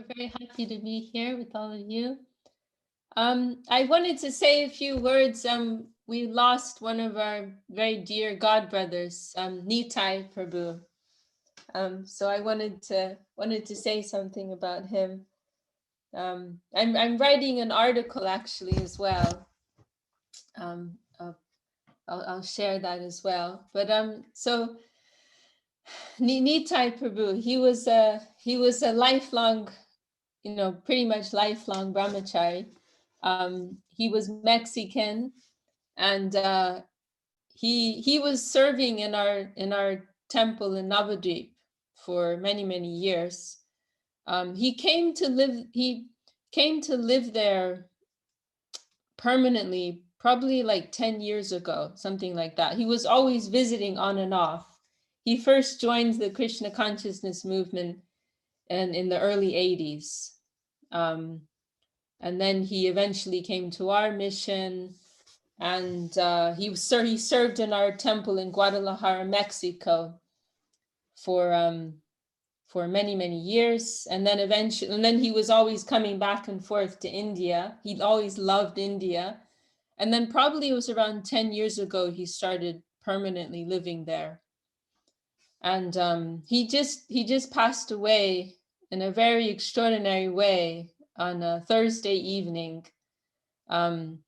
We're very happy to be here with all of you. I wanted to say a few words. We lost one of our very dear godbrothers, Nitai Prabhu. So I wanted to say something about him. I'm writing an article actually as well. I'll share that as well. But so Nitai Prabhu, he was a lifelong, pretty much lifelong brahmachari. He was Mexican, and he was serving in our temple in Navadvip for many years. He came to live there permanently, probably like 10 years ago, something like that. He was always visiting on and off. He first joined the Krishna consciousness movement in the early 80s. And then he eventually came to our mission, and he served in our temple in Guadalajara, Mexico for many years. And then he was always coming back and forth to India. He always loved India. And then probably it was around 10 years ago, he started permanently living there. And he just passed away in a very extraordinary way on a Thursday evening. Some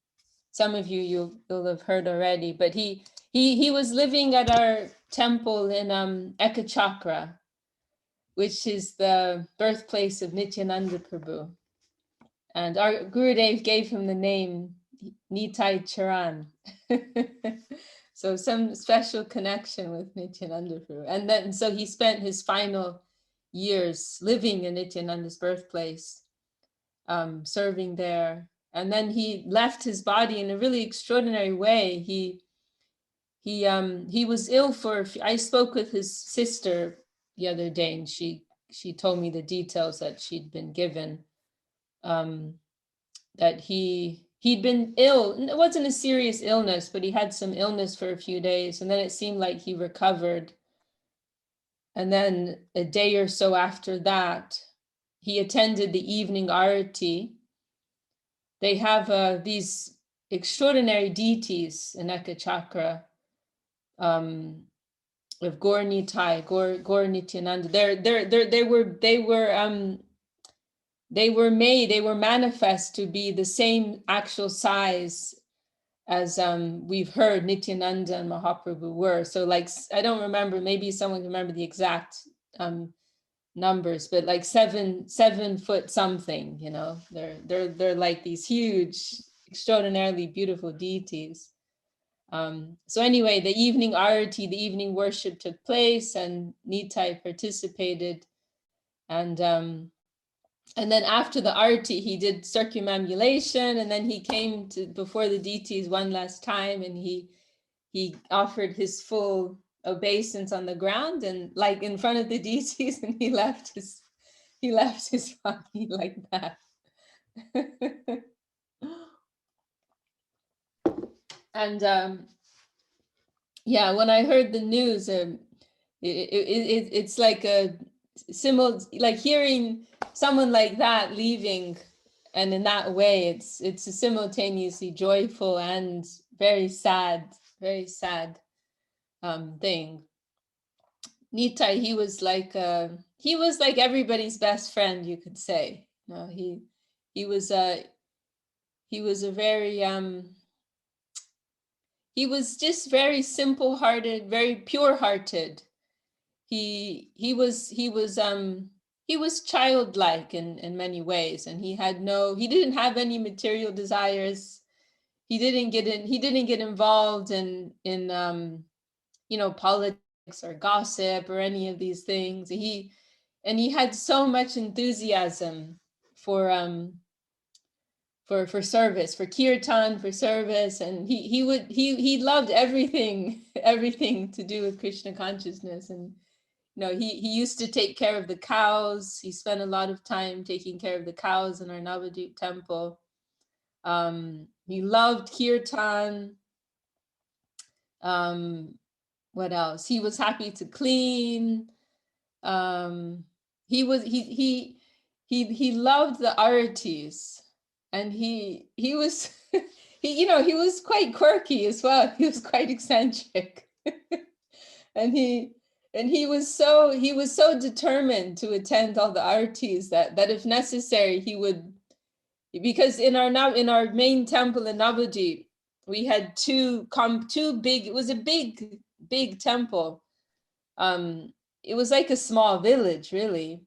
of you'll have heard already, but he was living at our temple in Ekachakra, which is the birthplace of Nityananda Prabhu. And our Gurudev gave him the name Nitai Charan. So some special connection with Nityananda Prabhu. And then so he spent his final years living in Nityananda's birthplace, serving there. And then he left his body in a really extraordinary way. He was ill I spoke with his sister the other day, and she told me the details that she'd been given. That he'd been ill. It wasn't a serious illness, but he had some illness for a few days, and then it seemed like he recovered. And then a day or so after that, he attended the evening arati. They have these extraordinary deities in Ekachakra, of Gaur Nitai, Gaur Nityananda. They were manifest to be the same actual size as we've heard Nityananda and Mahaprabhu were. So like, I don't remember, maybe someone can remember the exact numbers, but like seven foot something, they're like these huge, extraordinarily beautiful deities. So anyway, the evening arati, the evening worship took place, and Nitai participated. And then after the arati, he did circumambulation, and then he came to before the deities one last time, and he offered his full obeisance on the ground, and like in front of the deities, and he left his body like that. And yeah, when I heard the news, it's like like hearing someone like that leaving, and in that way, it's a simultaneously joyful and very sad thing. Nitai, he was like everybody's best friend, you could say. He was a very he was just very simple-hearted, very pure-hearted. He was childlike in many ways, and he didn't have any material desires. He didn't get involved in politics or gossip or any of these things. He had so much enthusiasm for service, for kirtan, for service, and he loved everything to do with Krishna consciousness. And he used to take care of the cows. He spent a lot of time taking care of the cows in our Navadvip temple. He loved kirtan. What else? He was happy to clean. He he loved the artis, and he was he was quite quirky as well. He was quite eccentric. and he was so determined to attend all the artis that if necessary he would, because in our main temple in Navadvip we had two big, it was a big temple. It was like a small village really.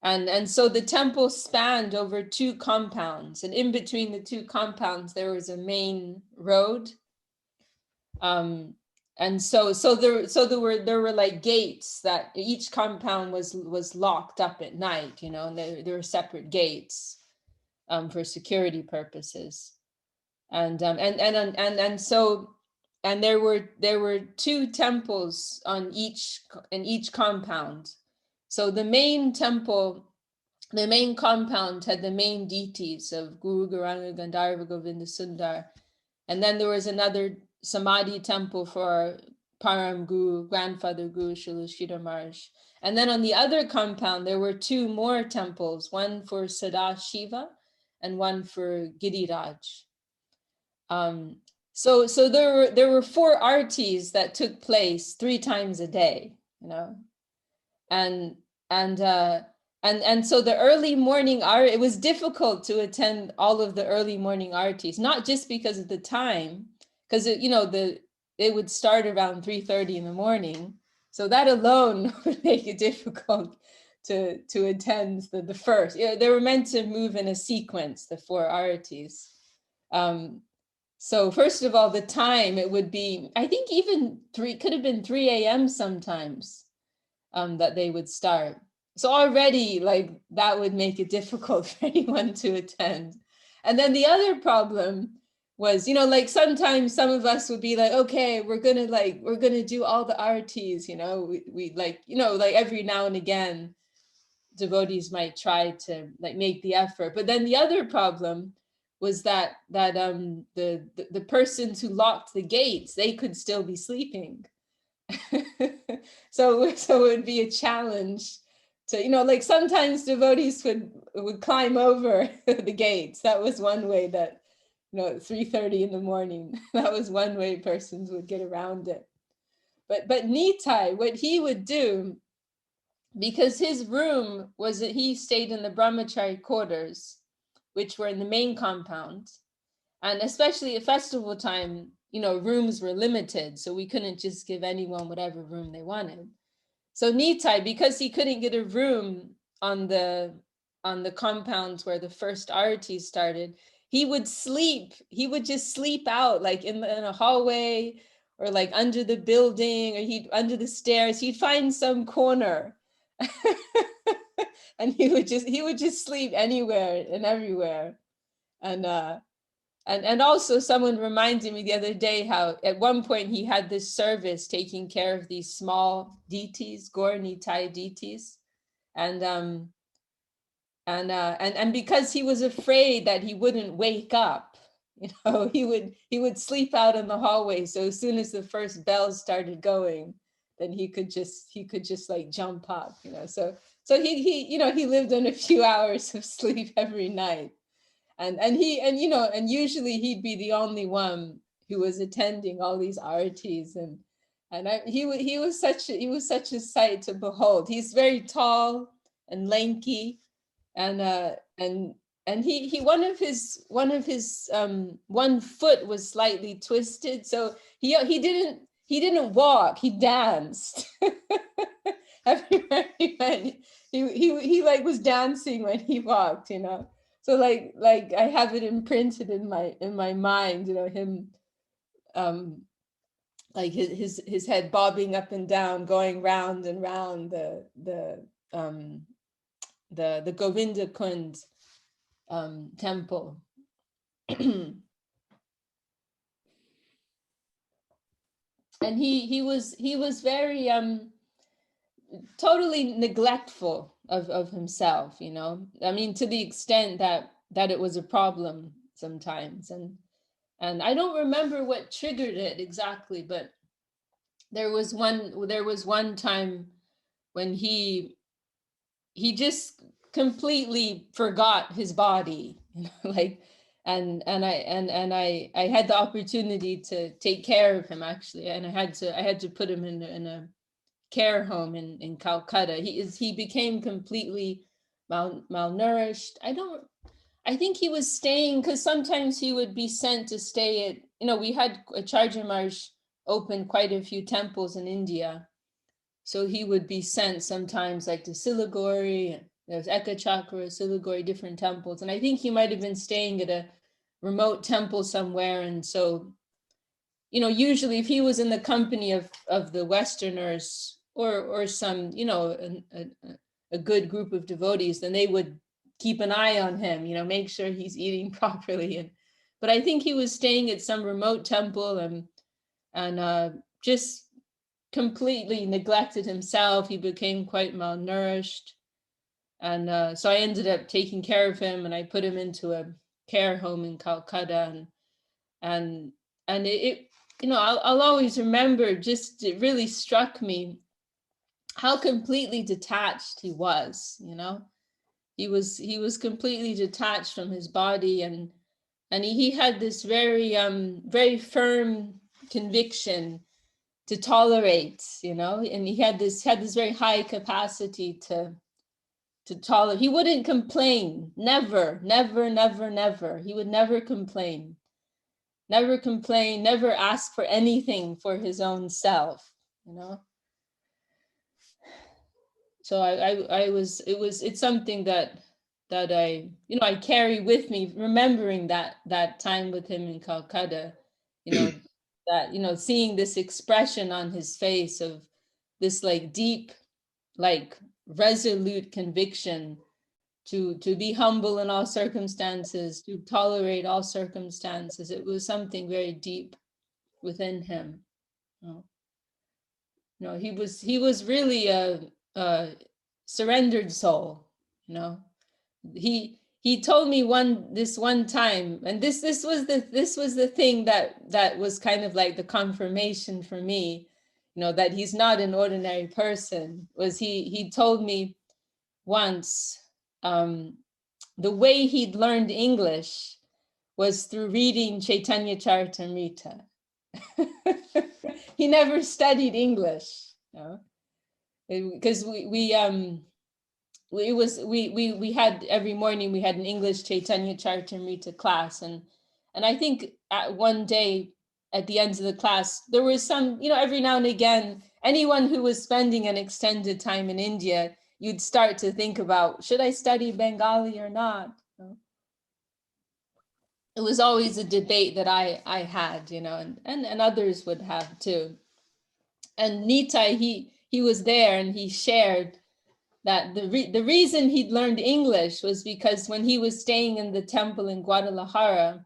And so the temple spanned over two compounds, and in between the two compounds there was a main road. And so there were like gates that each compound was locked up at night, and there were separate gates for security purposes. And there were two temples in each compound. So the main compound had the main deities of Guru, Gauranga, Gandharva, Govinda, Sundar. And then there was another Samadhi temple for Param Guru, grandfather Guru, Srila Maharaj. And then on the other compound, there were two more temples, one for Sadashiva and one for Giriraj. So there were 4 artis that took place 3 times a day, and so the early morning it was difficult to attend all of the early morning artis, not just because of the time, because it would start around 3:30 in the morning, so that alone would make it difficult to attend the first. They were meant to move in a sequence, the 4 artis. So first of all, the time, it would be, I think even could have been 3 a.m. sometimes, that they would start. So already like that would make it difficult for anyone to attend. And then the other problem was, like sometimes some of us would be like, okay, we're gonna do all the artis, we like every now and again, devotees might try to like make the effort. But then the other problem was that the persons who locked the gates, they could still be sleeping. so it would be a challenge to, like sometimes devotees would climb over the gates. That was one way that, 3:30 in the morning, that was one way persons would get around it. But Nitai, what he would do, because his room was that he stayed in the brahmachari quarters, which were in the main compound. And especially at festival time, rooms were limited, so we couldn't just give anyone whatever room they wanted. So Nitai, because he couldn't get a room on the compounds where the first arati started, he would just sleep out, like in a hallway, or like under the building, or under the stairs. He'd find some corner. And he would just sleep anywhere and everywhere. And also someone reminded me the other day how at one point he had this service taking care of these small deities, Gaur Nitai deities. And because he was afraid that he wouldn't wake up, he would sleep out in the hallway. So as soon as the first bells started going, then he could just like jump up, So he lived on a few hours of sleep every night. And usually he'd be the only one who was attending all these artis, and he was such a sight to behold. He's very tall and lanky, and he one of his one foot was slightly twisted, so he didn't walk, he danced. Everywhere he went, he like was dancing when he walked, So like I have it imprinted in my mind, him like his head bobbing up and down, going round and round the Govinda Kund temple. And he was very totally neglectful of himself, I mean, to the extent that it was a problem sometimes. And I don't remember what triggered it exactly, but there was one time when he just completely forgot his body, like, and I had the opportunity to take care of him, actually, and I had to put him in a care home in Calcutta. He became completely malnourished. I think he was staying, because sometimes he would be sent to stay at, we had Acharya Maharaj open quite a few temples in India. So he would be sent sometimes like to Siliguri, and there's Ekachakra, Siliguri, different temples. And I think he might have been staying at a remote temple somewhere. And so, usually if he was in the company of the Westerners or some, a good group of devotees, then they would keep an eye on him, make sure he's eating properly. But I think he was staying at some remote temple and just completely neglected himself. He became quite malnourished. And so I ended up taking care of him, and I put him into a care home in Calcutta. And it I'll always remember, just it really struck me how completely detached he was. He was completely detached from his body, and he had this very firm conviction to tolerate, and he had this very high capacity to tolerate. He wouldn't complain, never. He would never complain, never ask for anything for his own self, So it's something that I carry with me, remembering that time with him in Calcutta, that, seeing this expression on his face of this like deep, like resolute conviction to be humble in all circumstances, to tolerate all circumstances. It was something very deep within him. He was really a surrendered soul. He told me one time, and this was the thing that was kind of like the confirmation for me, that he's not an ordinary person. Was he told me once, the way he'd learned English was through reading Chaitanya Charitamrita. He never studied English, because we had every morning we had an English Chaitanya Charitamrita class, and I think at one day at the end of the class there was some, every now and again, anyone who was spending an extended time in India, you'd start to think about, should I study Bengali or not? It was always a debate that I had, and others would have too. And Nitai, he was there, and he shared that the reason he'd learned English was because when he was staying in the temple in Guadalajara,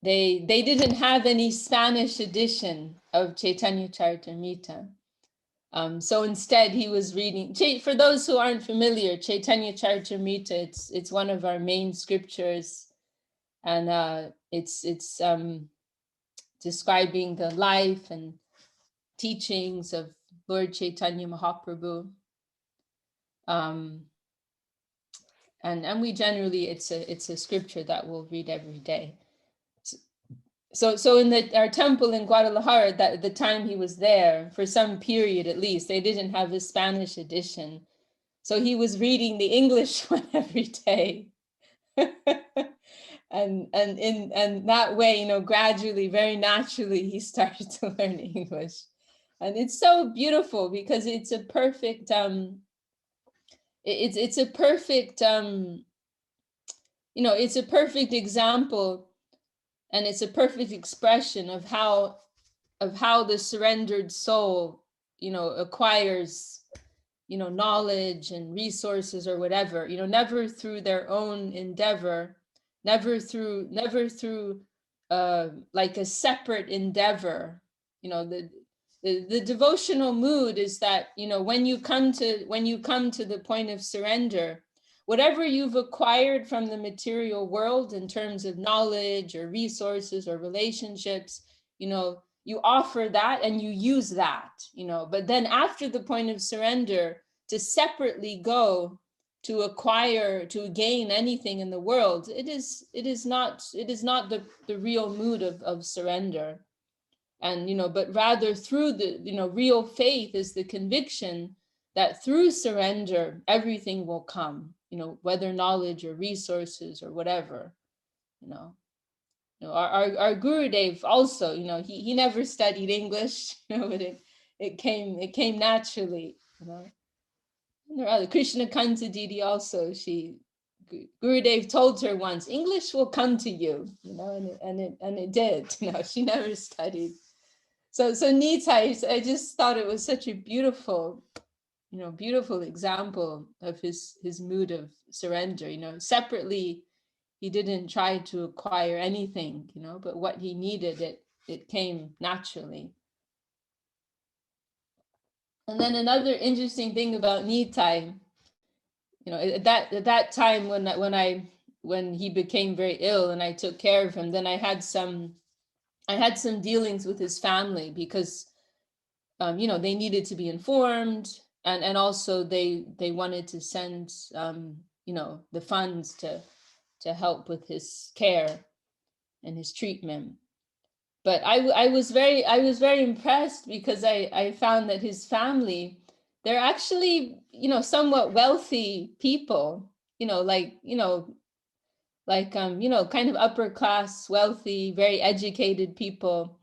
they didn't have any Spanish edition of Chaitanya Charitamrita. So instead he was reading, for those who aren't familiar, Chaitanya Charitamrita, it's one of our main scriptures, and it's describing the life and teachings of Lord Chaitanya Mahaprabhu. And we generally, it's a scripture that we'll read every day. So in our temple in Guadalajara, that the time he was there, for some period at least, they didn't have a Spanish edition. So he was reading the English one every day. and that way, gradually, very naturally, he started to learn English. And it's so beautiful because it's a perfect it's a perfect it's a perfect example, and it's a perfect expression of how the surrendered soul acquires knowledge and resources or whatever, never through their own endeavor, never through like a separate endeavor. The devotional mood is that, when you come to the point of surrender, whatever you've acquired from the material world in terms of knowledge or resources or relationships, you offer that and you use that, but then after the point of surrender, separately go to acquire, to gain anything in the world, it is not the real mood of surrender. And but rather through the real faith is the conviction that through surrender everything will come, whether knowledge or resources or whatever. Our Gurudev also, he never studied English, but it came naturally. Krishna Kanta Didi also, Gurudev told her once, English will come to you, and it did. She never studied. So Nitai, I just thought it was such a beautiful example of his mood of surrender. Separately, he didn't try to acquire anything, but what he needed, it came naturally. And then another interesting thing about Nitai, at that time when he became very ill and I took care of him, then I had some dealings with his family because they needed to be informed, and also they wanted to send the funds to help with his care and his treatment. But I was very impressed because I found that his family, they're actually somewhat wealthy people, kind of upper class, wealthy, very educated people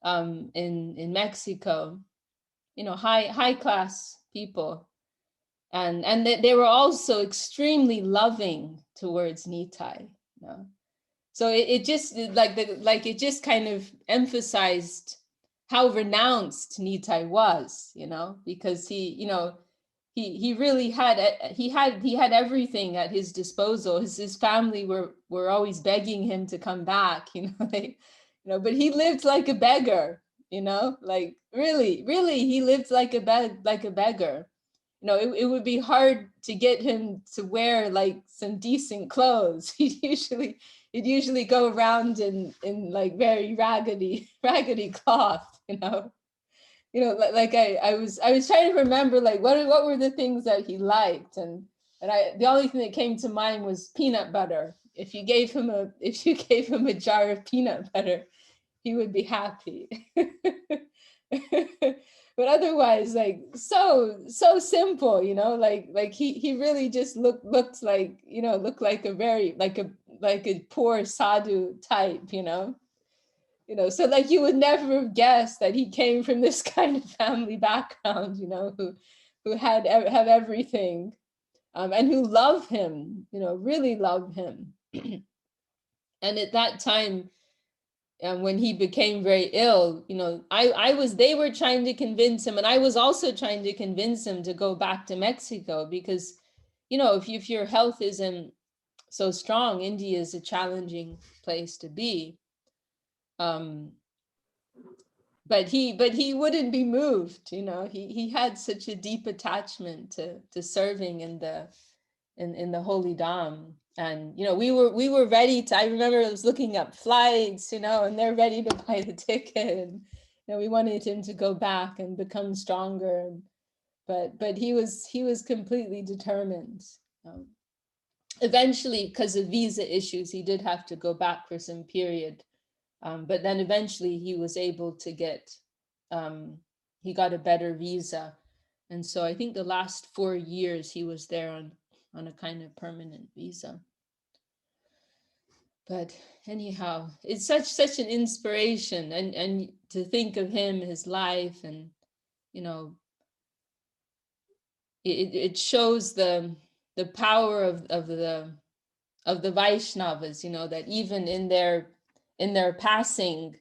in Mexico, high class people, and they were also extremely loving towards Nitai. So it just it just kind of emphasized how renounced Nitai was, because he really had everything at his disposal. His family were always begging him to come back, but he lived like a beggar, like really he lived like a beggar. It would be hard to get him to wear like some decent clothes. He'd usually go around in like very raggedy cloth, like I was trying to remember like what were the things that he liked, and the only thing that came to mind was peanut butter. If you gave him a jar of peanut butter, he would be happy. But otherwise, like so simple, like he really just looked like a very like a poor sadhu type, so like you would never have guessed that he came from this kind of family background, who have everything, and who love him, really love him. And at that time, when he became very ill, they were trying to convince him, and I was also trying to convince him to go back to Mexico, because, if your health isn't so strong, India is a challenging place to be. But he wouldn't be moved, he had such a deep attachment to serving in the holy Dham. And we were ready to, I remember I was looking up flights, and they're ready to buy the ticket, and we wanted him to go back and become stronger, but he was completely determined. Eventually, because of visa issues, he did have to go back for some period, but then eventually he was able to get he got a better visa, and so I think the last 4 years he was there on a kind of permanent visa. But anyhow, it's such an inspiration, and to think of him, his life, and it shows the power of the Vaishnavas, that even in their passing,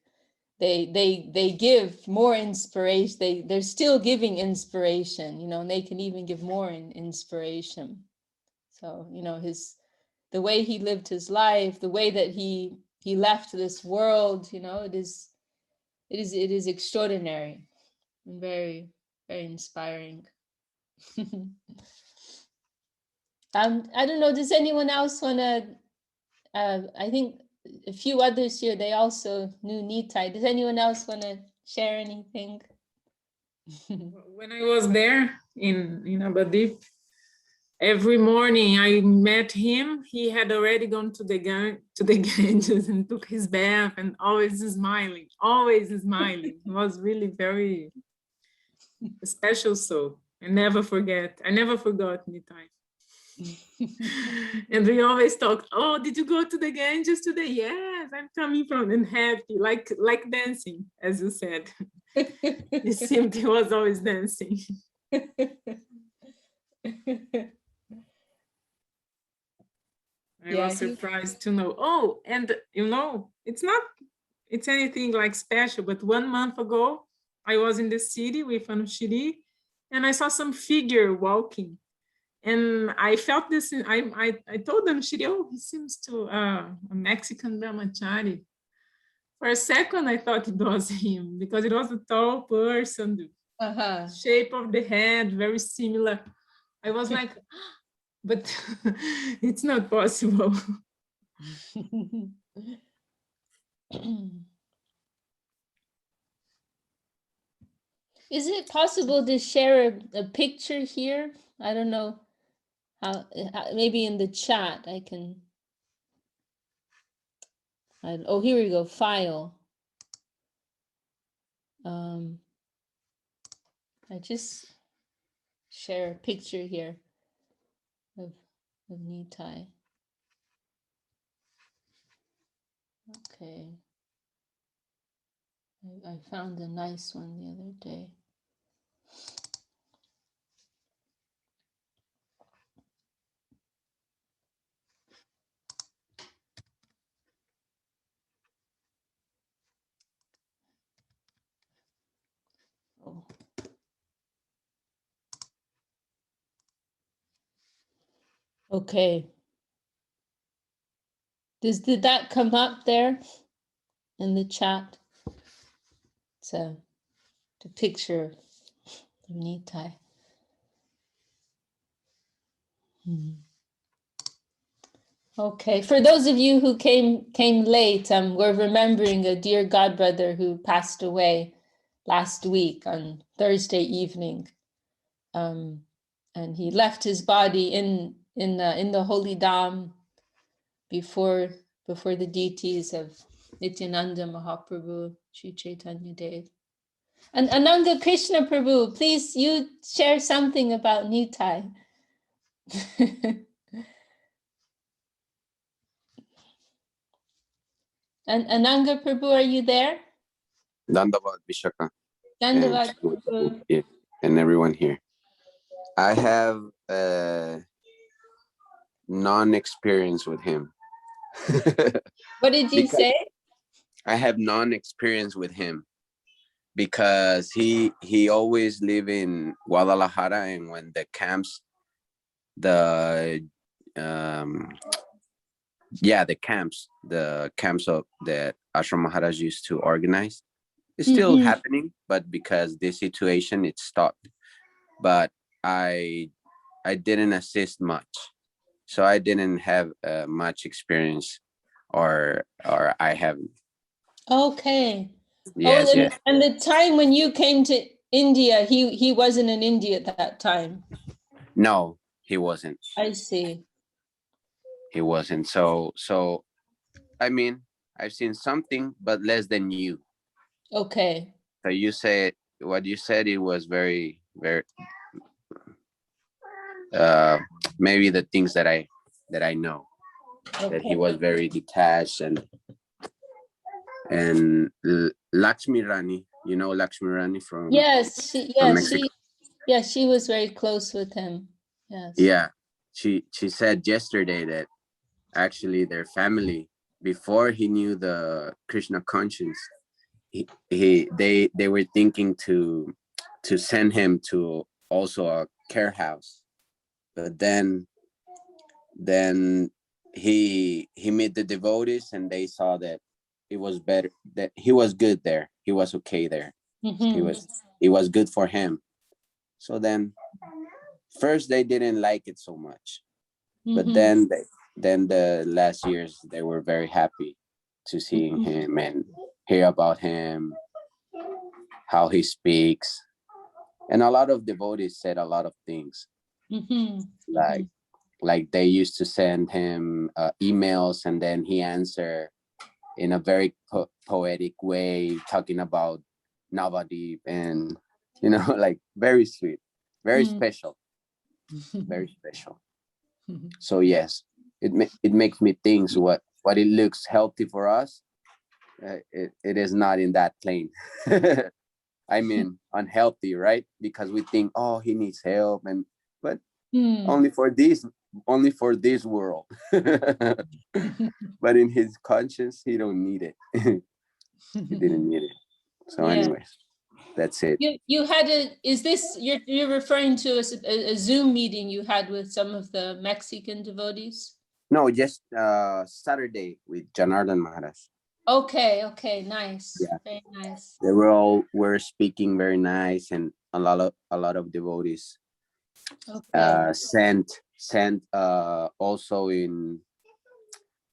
they give more inspiration. They're still giving inspiration, and they can even give more inspiration. So the way he lived his life, the way that he left this world, it is extraordinary and very, very inspiring. I don't know, does anyone else want to, I think a few others here, they also knew Nitai. Does anyone else want to share anything? When I was there in Abadip, every morning I met him. He had already gone to the Ganges and took his bath, and always smiling, always smiling. He was really very special soul. I never forgot Nitai. And we always talked, oh, did you go to the Ganges today? Yes, I'm coming from and happy, like dancing, as you said. It seemed he was always dancing. I was surprised to know. Oh, and it's anything like special, but 1 month ago, I was in the city with Anushiri, and I saw some figure walking. And I felt this, I told them, Shiri, oh, he seems to a Mexican brahmachari. For a second, I thought it was him because it was a tall person, the shape of the head, very similar. I was like, but it's not possible. Is it possible to share a picture here? I don't know how, maybe in the chat I can. Oh, here we go, file. I just share a picture here of Nitai. Okay. I found a nice one the other day. Oh. Okay. Did that come up there in the chat? It's the picture of Nitai. Okay, for those of you who came late, we're remembering a dear godbrother who passed away last week on Thursday evening, and he left his body in the holy dham before the deities of Nityananda Mahaprabhu, Sri Chaitanya Dev. And Ananga Krishna Prabhu, please, you share something about Nitai. And Ananga Prabhu, are you there? Dandavad Vishakha. Dandavad. And everyone here. I have non-experience with him. What did you say? I have non-experience with him because he always live in Guadalajara, and when the camps, the camps of that Ashram Maharaj used to organize, it's still happening, but because this situation, it stopped. But I didn't assist much, so I didn't have much experience, or I haven't. Okay. Yes, yes. And the time when you came to India, he wasn't in India at that time. No, he wasn't. I see. He wasn't. So I mean, I've seen something, but less than you. Okay. So you said what you said. It was very, very. Maybe the things that I know, okay. That he was very detached and Lakshmi Rani, you know Lakshmi Rani from she was very close with him. Yes. Yeah, she said yesterday that actually their family, before he knew the Krishna conscience, they were thinking to send him to also a care house, but then he met the devotees and they saw that it was better, that he was good there, he was okay there. It was good for him. So then first they didn't like it so much, but then the last years they were very happy to seeing him and hear about him, how he speaks. And a lot of devotees said a lot of things, like they used to send him emails, and then he answered in a very poetic way, talking about Navadip, and like very sweet, very special, very special. So yes, it makes me think what it looks healthy for us, it is not in that plane. I mean, unhealthy, right? Because we think, oh, he needs help, but only for this world. But in his conscience, he don't need it. He didn't need it. So anyways, that's it. You had is this, you're referring to a Zoom meeting you had with some of the Mexican devotees? No, just Saturday with Janardhan Maharaj. Okay, nice. Yeah. Very nice. They were speaking very nice, and a lot of devotees sent also in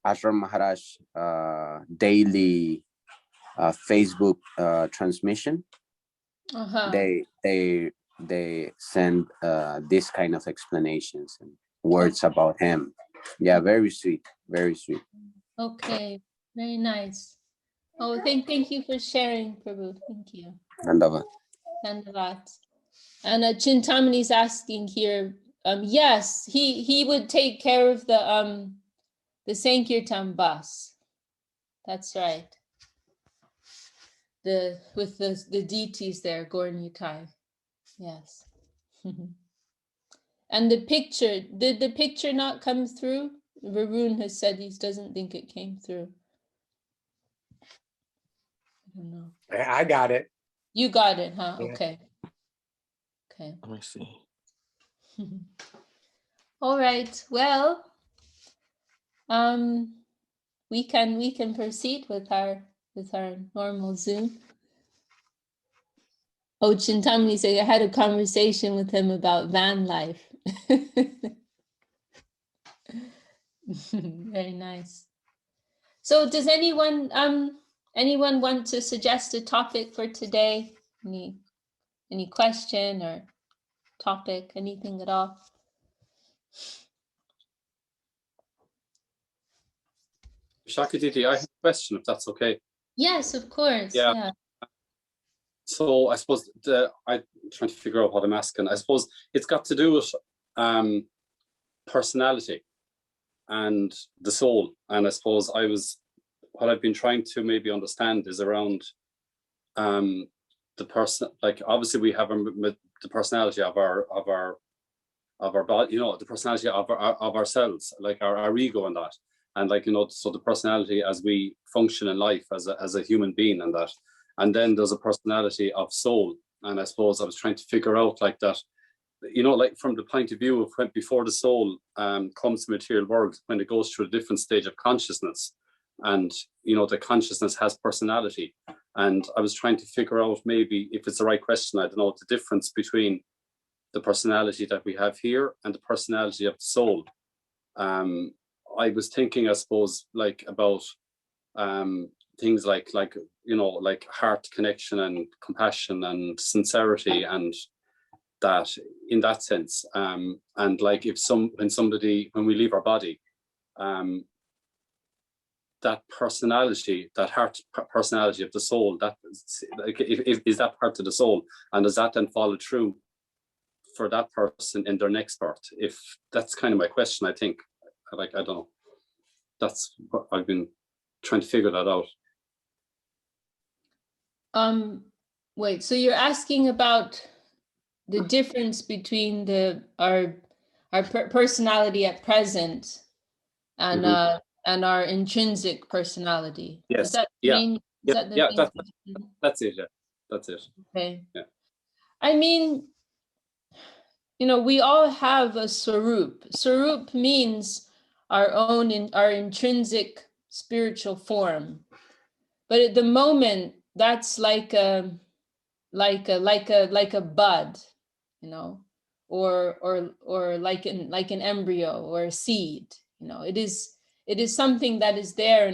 Ashram Maharaj daily Facebook transmission. They send this kind of explanations and words about him. Yeah, very sweet, very sweet. Okay, very nice. Oh, thank you for sharing, Prabhu. Thank you. Dandavat. And Chintamani's asking here, yes, he would take care of the Sankirtan bus. That's right. With the deities there, Gaur Nitai. Yes. And the picture, did the picture not come through? Varun has said he doesn't think it came through. I don't know. I got it. You got it, huh? Yeah. Okay. Let me see. All right. Well, we can proceed with our normal Zoom. Oh, Chintamani said I had a conversation with him about van life. Very nice. So does anyone want to suggest a topic for today? Any question or topic, anything at all? Vishakha Didi, I have a question, if that's okay. Yes, of course. Yeah. So I suppose I'm trying to figure out what I'm asking. I suppose it's got to do with personality and the soul. And I suppose what I've been trying to maybe understand is around the person. Like obviously we have the personality of our body, the personality of ourselves, like our ego and that. And like, so the personality as we function in life as a human being and that. And then there's a personality of soul. And I suppose I was trying to figure out like that, like from the point of view of when before the soul comes to material world, when it goes through a different stage of consciousness, and the consciousness has personality. And I was trying to figure out, maybe if it's the right question, I don't know, the difference between the personality that we have here and the personality of the soul. I was thinking, I suppose, like about things like heart connection and compassion and sincerity, and that in that sense, and like when we leave our body, that personality, that heart personality of the soul, that is that part of the soul, and does that then follow through for that person in their next birth? If that's kind of my question, I think. I don't know. That's what I've been trying to figure that out. Wait, so you're asking about the difference between our personality at present and our intrinsic personality. Yes. Is that that's it. Yeah, that's it. Okay. Yeah. I mean, we all have a swarup. Swarup means our intrinsic spiritual form, but at the moment that's like a bud, or like an embryo or a seed. It is something that is there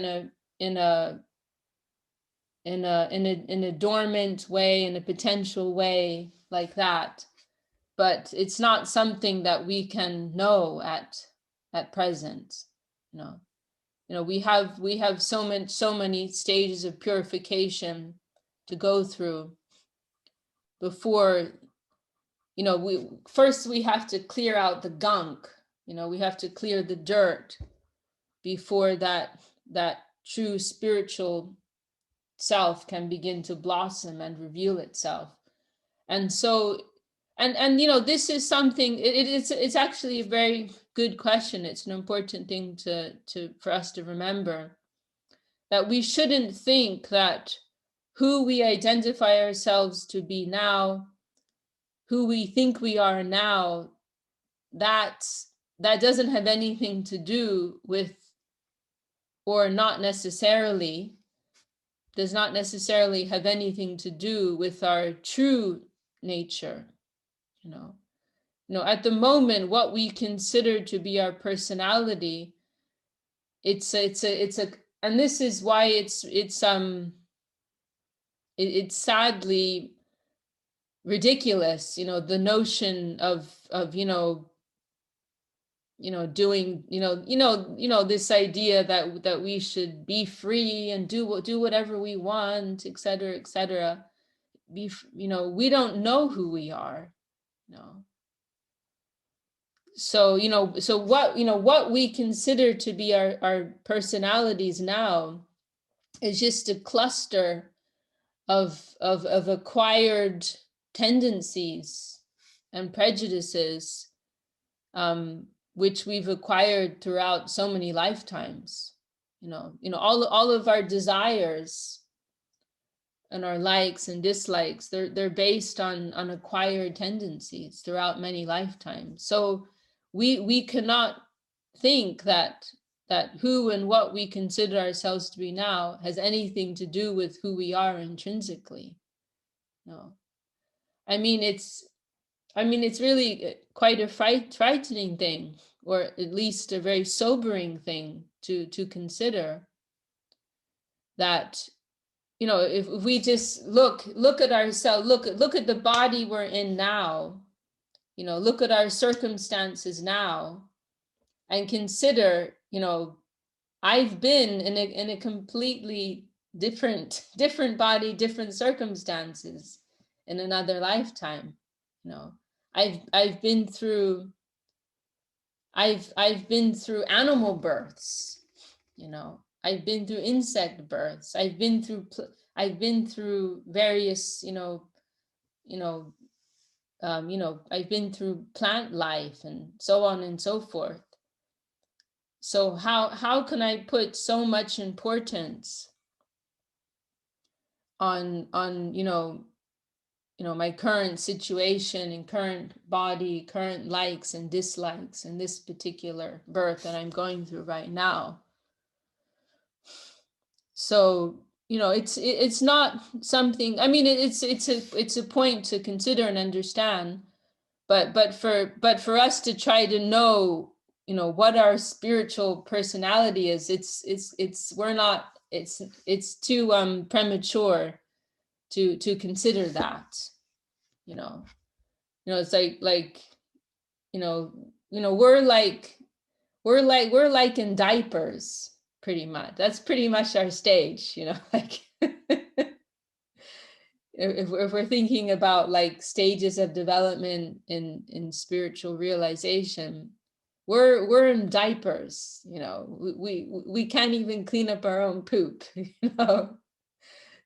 in a in a dormant way, in a potential way like that. But it's not something that we can know at present. We have so many stages of purification to go through before, we have to clear out the gunk. We have to clear the dirt before that true spiritual self can begin to blossom and reveal itself. And so, and this is something, it's actually a very good question. It's an important thing for us to remember, that we shouldn't think that who we identify ourselves to be now, who we think we are now, that doesn't have anything to do with, or does not necessarily have anything to do with our true nature. At the moment, what we consider to be our personality, it's and this is why it's sadly ridiculous, the notion of doing, this idea that we should be free and do whatever we want, etc., etc. We don't know who we are. So what we consider to be our personalities now is just a cluster of acquired tendencies and prejudices, which we've acquired throughout so many lifetimes. All of our desires and our likes and dislikes, they're based on acquired tendencies throughout many lifetimes. So we cannot think that who and what we consider ourselves to be now has anything to do with who we are intrinsically. No. I mean, it's really quite a frightening thing, or at least a very sobering thing to consider, that if we just look at ourselves, look at the body we're in now, look at our circumstances now, and consider, I've been in a completely different body, different circumstances in another lifetime. I've been through animal births, I've been through insect births, I've been through various, I've been through plant life and so on and so forth. So how can I put so much importance on my current situation and current body, current likes and dislikes in this particular birth that I'm going through right now? So it's not something, I mean, it's a point to consider and understand, but for us to try to know what our spiritual personality is, it's too premature to consider that. It's like we're like in diapers, pretty much. That's pretty much our stage, like if we're thinking about like stages of development in spiritual realization, we're in diapers. We can't even clean up our own poop.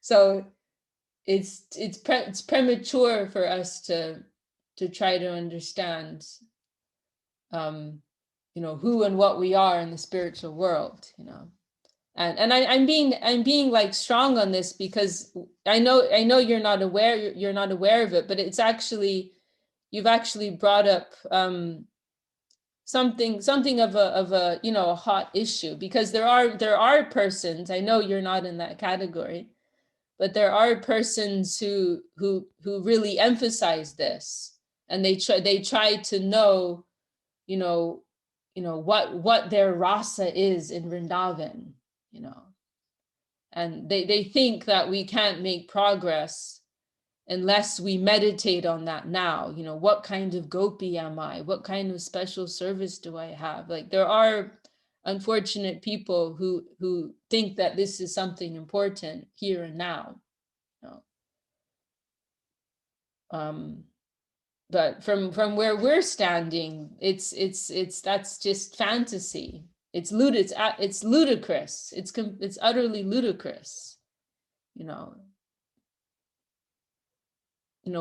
So it's premature for us to try to understand who and what we are in the spiritual world. And I'm being like strong on this because I know you're not aware of it, but it's actually, you've actually brought up something of a a hot issue, because there are persons, I know you're not in that category, but there are persons who really emphasize this, and they try to know what their rasa is in Vrindavan, And they think that we can't make progress unless we meditate on that now. You know, what kind of gopi am I? What kind of special service do I have? Like, there are unfortunate people who think that this is something important here and now. You know? But from where we're standing, it's that's just fantasy. It's ludicrous. It's utterly ludicrous. You know,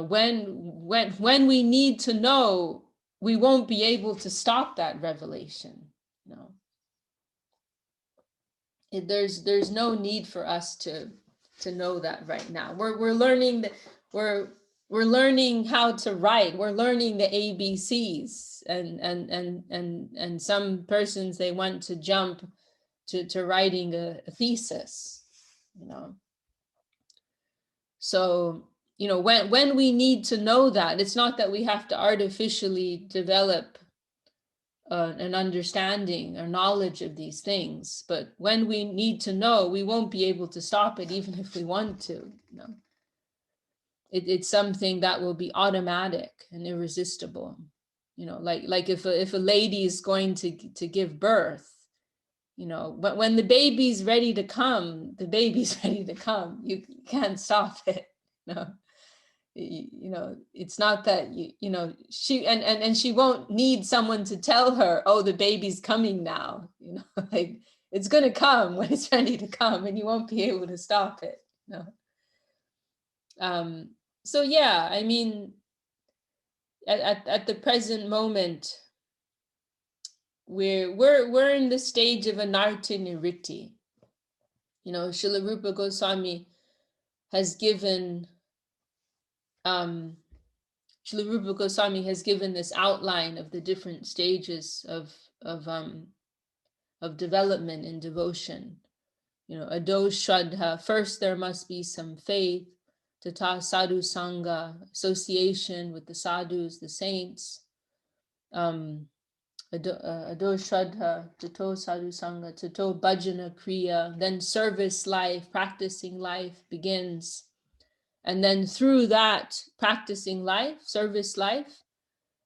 when we need to know, we won't be able to stop that revelation. You know, there's no need for us to know that right now. We're learning that we're learning how to write. We're learning the ABCs, and some persons, they want to jump to writing a thesis. You know, so you know, when we need to know that, it's not that we have to artificially develop an understanding or knowledge of these things, but when we need to know, we won't be able to stop it even if we want to. You know, it's something that will be automatic and irresistible. You know, like if a lady is going to give birth, you know, but when the baby's ready to come, the baby's ready to come. You can't stop it. You know, it's not that you know, she and she won't need someone to tell her, oh, the baby's coming now. You know, like, it's going to come when it's ready to come, and you won't be able to stop it. You know? So yeah, I mean, at the present moment, we're in the stage of anartha niritti. You know, Srila Rupa Goswami has given Srila Rupa Goswami has given this outline of the different stages of development in devotion. You know, ado shraddha, first there must be some faith, tata sadhu sangha, association with the sadhus, the saints. Ado shraddha, tato sadhu sangha, tato bhajana kriya, then service life, practicing life begins. And then through that practicing life, service life,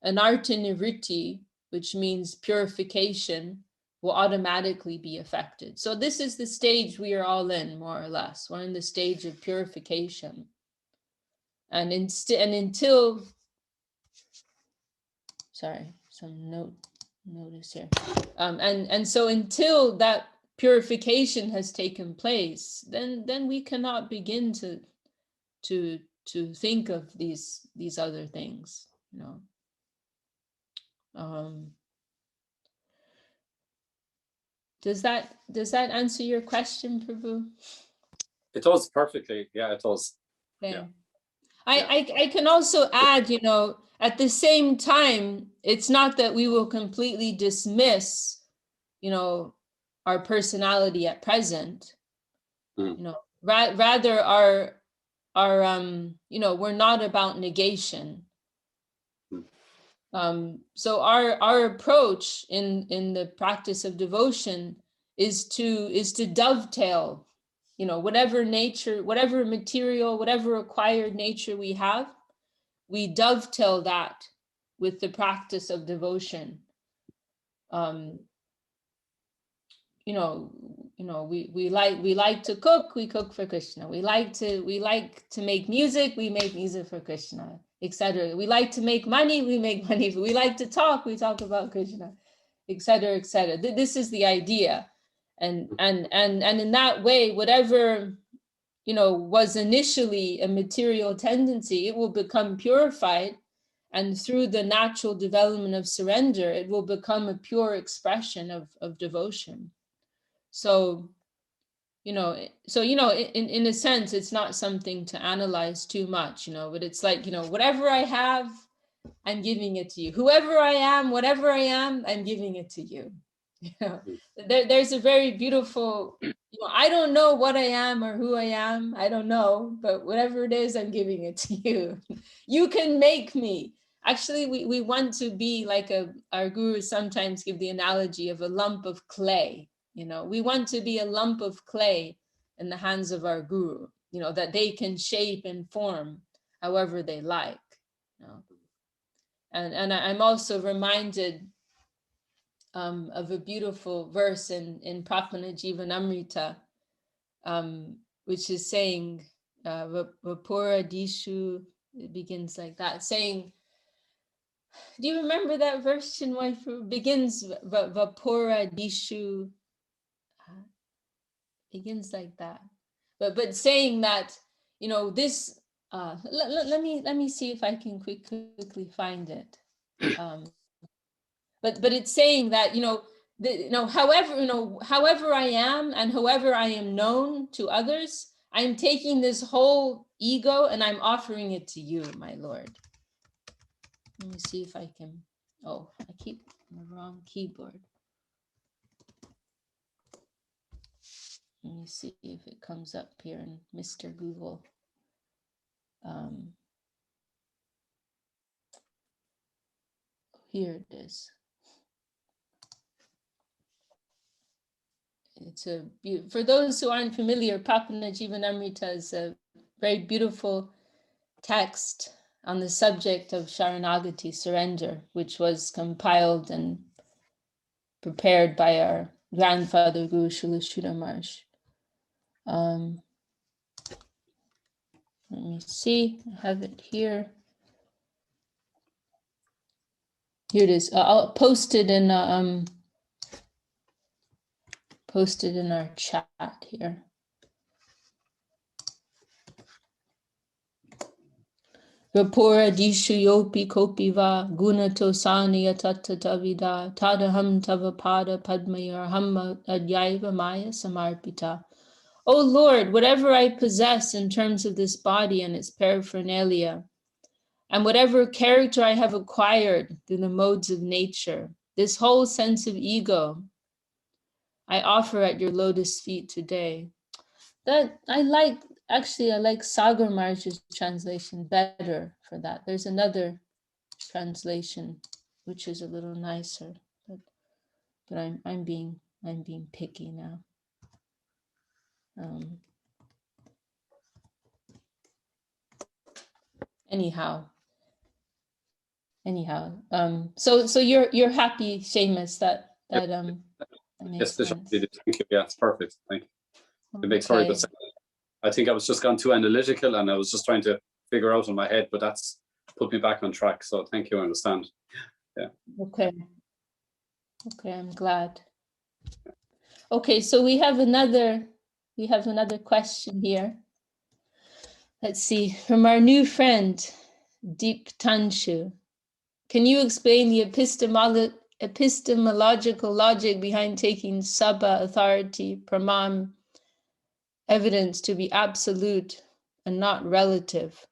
anartha niritti, which means purification, will automatically be affected. So this is the stage we are all in, more or less. We're in the stage of purification. And until, sorry, some notice here. And so until that purification has taken place, then we cannot begin to think of these other things, you know. Does that answer your question, Prabhu? It does perfectly. Yeah, it does. Okay. Yeah. I can also add, you know, at the same time, it's not that we will completely dismiss, you know, our personality at present. You know, rather our you know, we're not about negation. So our approach in the practice of devotion is to dovetail, you know, whatever nature, whatever material, whatever acquired nature we have, we dovetail that with the practice of devotion. You know, we like to cook, we cook for Krishna. We like to make music, we make music for Krishna, etc. We like to make money, we make money. We like to talk, we talk about Krishna, etc., etc. This is the idea, and in that way, whatever, you know, was initially a material tendency, it will become purified, and through the natural development of surrender, it will become a pure expression of devotion. So, you know, in a sense, it's not something to analyze too much, you know, but it's like, you know, whatever I have, I'm giving it to you. Whoever I am, whatever I am, I'm giving it to you. You know, there's a very beautiful, you know, I don't know what I am or who I am. I don't know, but whatever it is, I'm giving it to you. You can make me. Actually, we want to be like our gurus sometimes give the analogy of a lump of clay. You know, we want to be a lump of clay in the hands of our guru, that they can shape and form however they like. And I'm also reminded of a beautiful verse in Prapana Jivanamrita, which is saying, Vapura Dishu, it begins like that, saying, do you remember that verse, Chinwaifu? Begins Vapura Dishu, begins like that. But saying that, this, let me see if I can quickly find it. But it's saying that, however I am and however I am known to others, I'm taking this whole ego and I'm offering it to you, my Lord. Let me see if I can. Oh, I keep the wrong keyboard. Let me see if it comes up here in Mr. Google. Here it is. It's for those who aren't familiar, Prapana Jivanamrita is a very beautiful text on the subject of Sharanagati, surrender, which was compiled and prepared by our grandfather Guru Srila Sridhar Maharaj. Let me see, I have it here. Here it is. I'll post it in our chat here. Vapura dishu yopi kopiva gunato saniya tatatavida tadaham tavapada padmayar hamma adyaiva maya samarpita. O Lord, whatever I possess in terms of this body and its paraphernalia, and whatever character I have acquired through the modes of nature, this whole sense of ego, I offer at your lotus feet today. That I like Sagar Maharaj's translation better for that. There's another translation which is a little nicer, but I'm being picky now. Anyhow. So you're happy, Seamus, that yes, sense. Thank you. Yeah, it's perfect. Thank you. It makes very good sense. I think I was just gone too analytical and I was just trying to figure out in my head, but that's put me back on track. So thank you, I understand. Yeah. Okay, I'm glad. Okay, so we have another question here. Let's see, from our new friend, Deep Tanshu. Can you explain the epistemological logic behind taking Sabha authority, Praman, evidence to be absolute and not relative?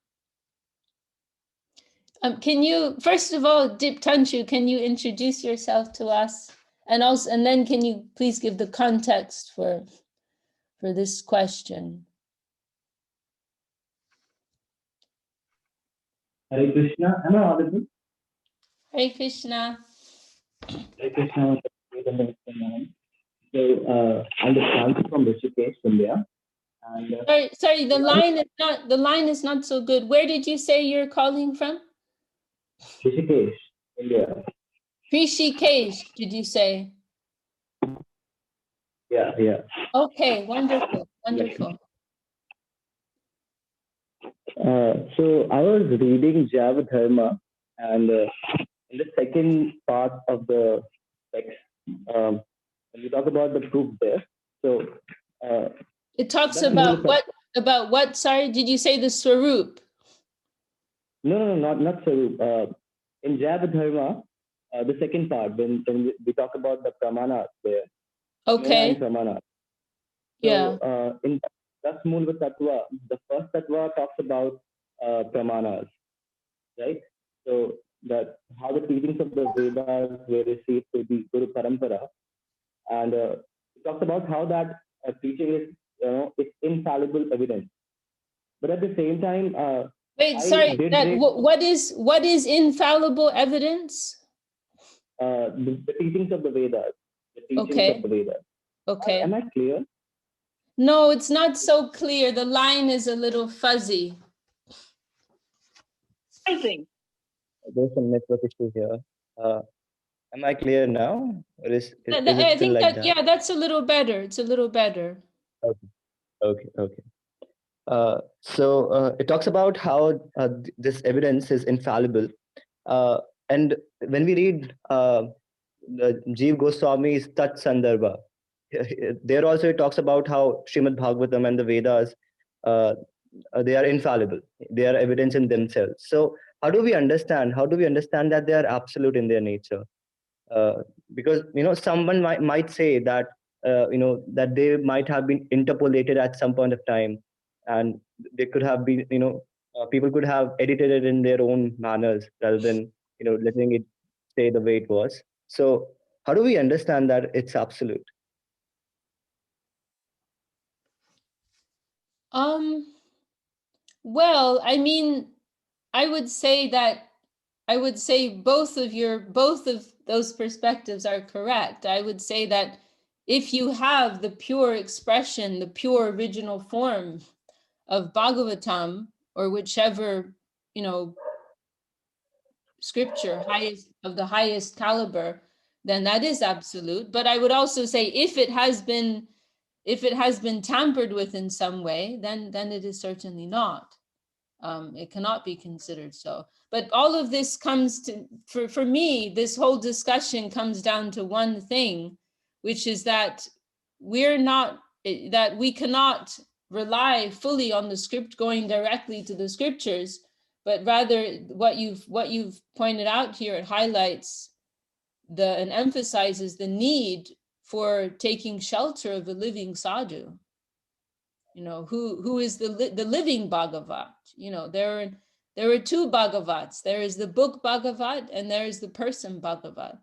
Can you, first of all, Deep Tanshu, can you introduce yourself to us? And then can you please give the context for this question? Hare Krishna, am I audible? Hare Krishna. Hare Krishna. So I'm the Sangha from Vishakha, India. And sorry, the line is not so good. Where did you say you're calling from? Vishakha, India. Rishikesh, did you say? Yeah. Okay, wonderful. So I was reading Java Dharma, and in the second part of the text, when we talk about the proof there, so it talks about what? Sorry, did you say the Swarup? No, not Swarup. In Java Dharma, the second part, when we talk about the Pramana there. Okay. Pramana. So, in Dasmulva Tattva, the first Tattva talks about Pramanas, right? So that how the teachings of the Vedas were received to the Guru Parampara, and it talks about how that teaching is, it's infallible evidence. But at the same time, wait, sorry. What is infallible evidence? The teachings of the Vedas. The teachings of the Vedas. Okay. Am I clear? No, it's not so clear. The line is a little fuzzy. There's some network issue here. Am I clear now? Or is it I still think like that, that? yeah, that's a little better. It's a little better. Okay. So it talks about how this evidence is infallible. And when we read the Jeev Goswami's Tat Sandarbha, there also it talks about how Srimad Bhagavatam and the Vedas, they are infallible. They are evidence in themselves. So how do we understand that they are absolute in their nature? Because someone might say that that they might have been interpolated at some point of time, and they could have been people could have edited it in their own manners rather than letting it stay the way it was. So how do we understand that it's absolute? Well, I mean, I would say both of those perspectives are correct. I would say that if you have the pure expression, the pure original form of Bhagavatam, or whichever, scripture of the highest caliber, then that is absolute. But I would also say if it has been tampered with in some way, then it is certainly not. It cannot be considered so. But all of this comes to, for me, this whole discussion comes down to one thing, which is that we cannot rely fully on the script, going directly to the scriptures, but rather what you've pointed out here, it highlights and emphasizes the need for taking shelter of a living sadhu, who is the living Bhagavat. There are two Bhagavats. There is the book Bhagavat and there is the person Bhagavat.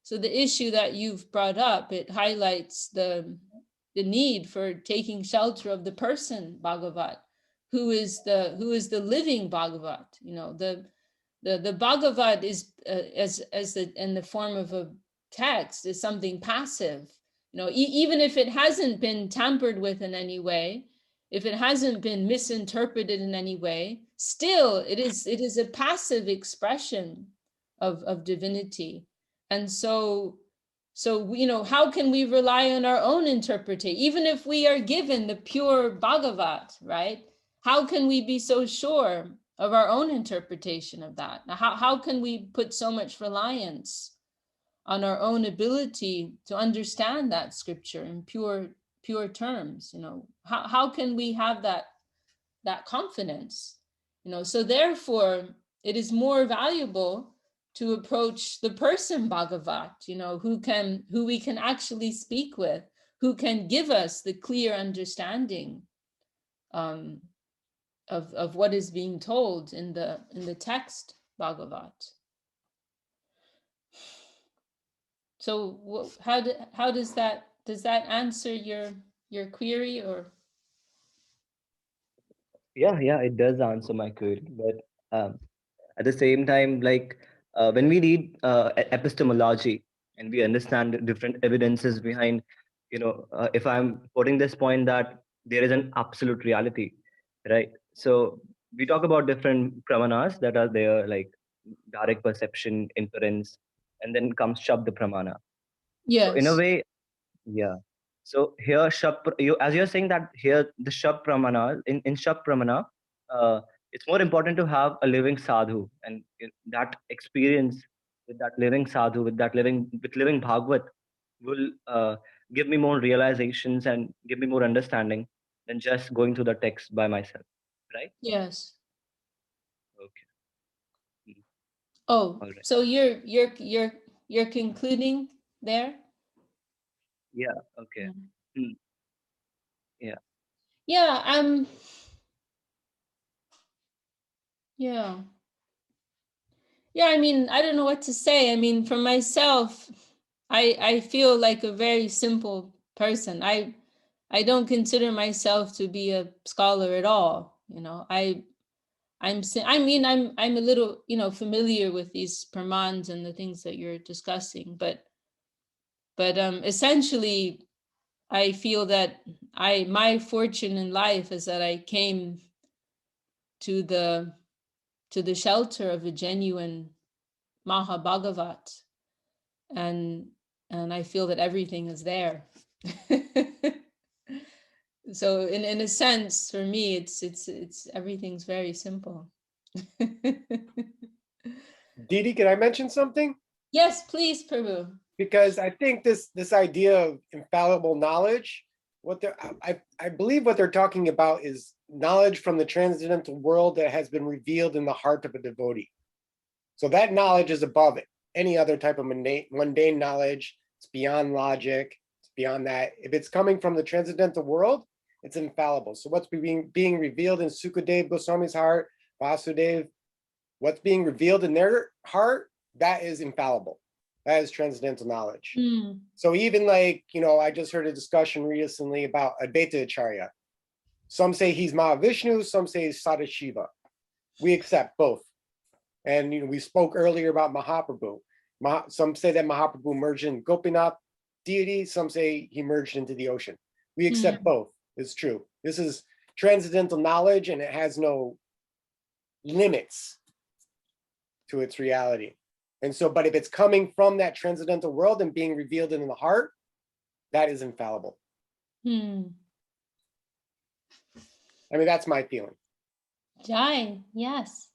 So the issue that you've brought up, it highlights the need for taking shelter of the person Bhagavat, who is the living Bhagavat. The Bhagavat is in the form of a text, is something passive. Even if it hasn't been tampered with in any way, if it hasn't been misinterpreted in any way, still it is a passive expression of divinity. And so how can we rely on our own interpretation, even if we are given the pure Bhagavat, right? How can we be so sure of our own interpretation of that? Now, how can we put so much reliance on our own ability to understand that scripture in pure terms? How can we have that confidence? So therefore it is more valuable to approach the person Bhagavat, who we can actually speak with, who can give us the clear understanding of what is being told in the text Bhagavat. So how does that answer your query? Or Yeah, it does answer my query, but at the same time, like when we read epistemology and we understand the different evidences behind, if I'm putting this point that there is an absolute reality, right? So we talk about different pramanas that are there, like direct perception, inference, and then comes Shabda Pramana. So in a yes. way, yeah. So here, as you're saying that here, the Shab Pramana, in Shab Pramana, it's more important to have a living sadhu, and that experience with that living sadhu, with living Bhagavat, will give me more realizations and give me more understanding than just going through the text by myself, right? Yes. Okay. Oh, All right. so you're concluding there? Yeah. Okay. Hmm. Yeah. Yeah, yeah. Yeah, I mean, I don't know what to say. I mean, for myself, I feel like a very simple person. I don't consider myself to be a scholar at all. I'm a little, familiar with these pramans and the things that you're discussing, but essentially I feel that my fortune in life is that I came to the shelter of a genuine Maha Bhagavat, and I feel that everything is there. So in a sense, for me, it's everything's very simple. Didi, can I mention something? Yes, please, Prabhu. Because I think this idea of infallible knowledge, I believe what they're talking about is knowledge from the transcendental world that has been revealed in the heart of a devotee. So that knowledge is above it. Any other type of mundane knowledge, it's beyond logic, it's beyond that. If it's coming from the transcendental world, it's infallible. So what's being revealed in Sukadev Goswami's heart, Vasudev, what's being revealed in their heart, that is infallible. That is transcendental knowledge. Mm. So even like, I just heard a discussion recently about Advaita Acharya. Some say he's Mahavishnu, some say he's Sadashiva. We accept both. And we spoke earlier about Mahaprabhu. Some say that Mahaprabhu merged in Gopinath deity, some say he merged into the ocean. We accept both. It's true. This is transcendental knowledge and it has no limits to its reality. And so, but if it's coming from that transcendental world and being revealed in the heart, that is infallible. I mean, that's my feeling. Jai, yes.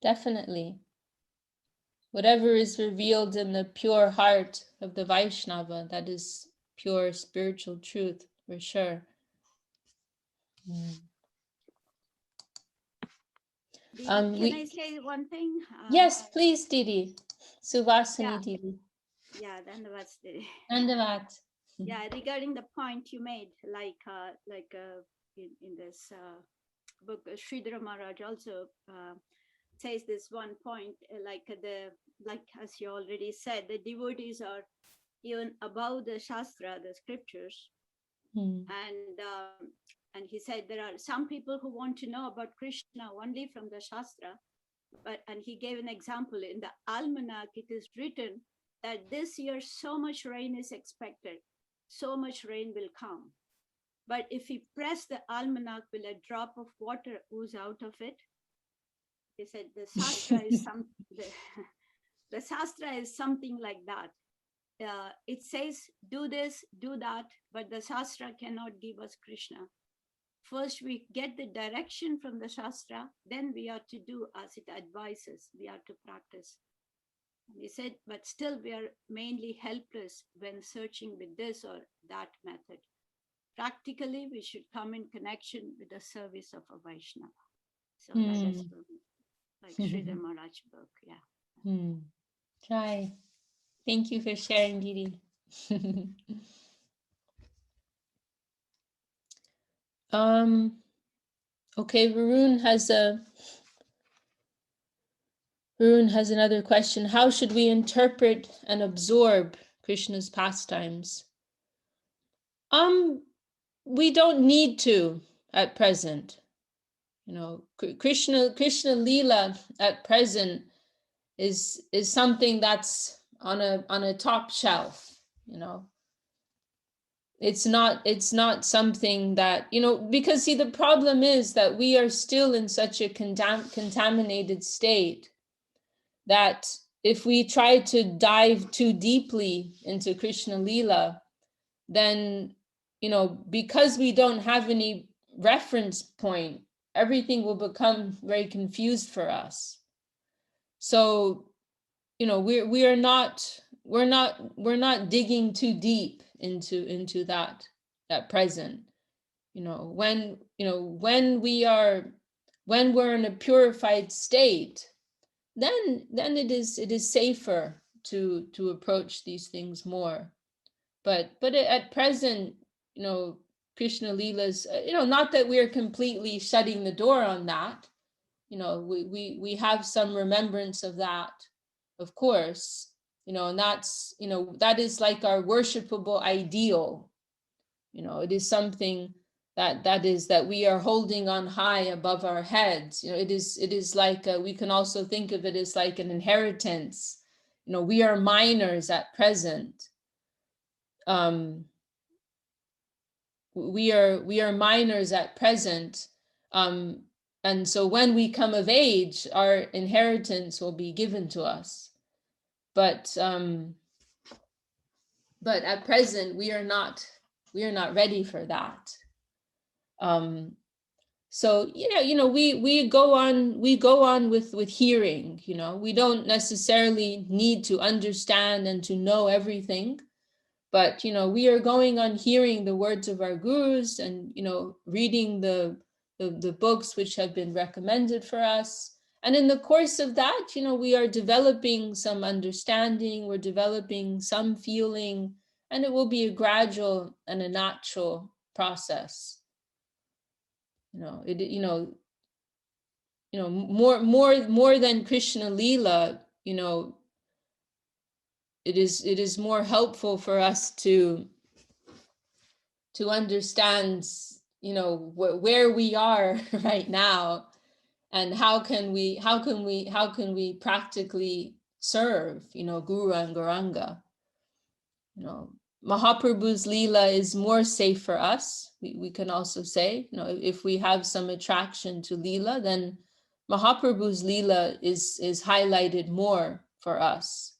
Definitely. Whatever is revealed in the pure heart of the Vaishnava, that is pure spiritual truth, for sure. Can I say one thing? Yes, please, Didi. Suvasini Yeah. Didi. Yeah, Dandavat Didi. Dandavat. Yeah, regarding the point you made, in this book, Sridhara Maharaj also says this one point, like as you already said, the devotees are even above the Shastra, the scriptures, and he said there are some people who want to know about Krishna only from the Shastra, and he gave an example in the almanac. It is written that this year so much rain is expected, so much rain will come. But if we press the almanac, will a drop of water ooze out of it? He said the Shastra is the Shastra is something like that. It says do this, do that, but the Shastra cannot give us Krishna. First, we get the direction from the Shastra, then we are to do as it advises, we are to practice. And he said, but still we are mainly helpless when searching with this or that method. Practically, we should come in connection with the service of a Vaishnava. So that is like Sridhar Maharaj book, yeah. Try. Thank you for sharing, Didi. Okay, Varun has another question. How should we interpret and absorb Krishna's pastimes? We don't need to at present. Krishna Leela at present is something that's on a top shelf. It's not something that, because see, the problem is that we are still in such a contaminated state that if we try to dive too deeply into Krishna Leela, then, because we don't have any reference point, everything will become very confused for us. So, we're not digging too deep into that present. When we're in a purified state, then it is safer to approach these things more. But at present, Krishna Leela's, not that we're completely shutting the door on that. We have some remembrance of that, of course, and that's, that is like our worshipable ideal. It is something that we are holding on high above our heads. It is like we can also think of it as like an inheritance. We are minors at present. we are minors at present, and so when we come of age, our inheritance will be given to us. But at present, we are not ready for that. So we go on with hearing. We don't necessarily need to understand and to know everything, but we are going on hearing the words of our gurus and reading the books which have been recommended for us. And in the course of that, we are developing some understanding, we're developing some feeling, and it will be a gradual and a natural process. More than Krishna Leela, it is more helpful for us to understand, where we are right now, and how can we practically serve, Guru and Gauranga. Mahaprabhu's Leela is more safe for us. We can also say, if we have some attraction to Leela, then Mahaprabhu's Leela is highlighted more for us.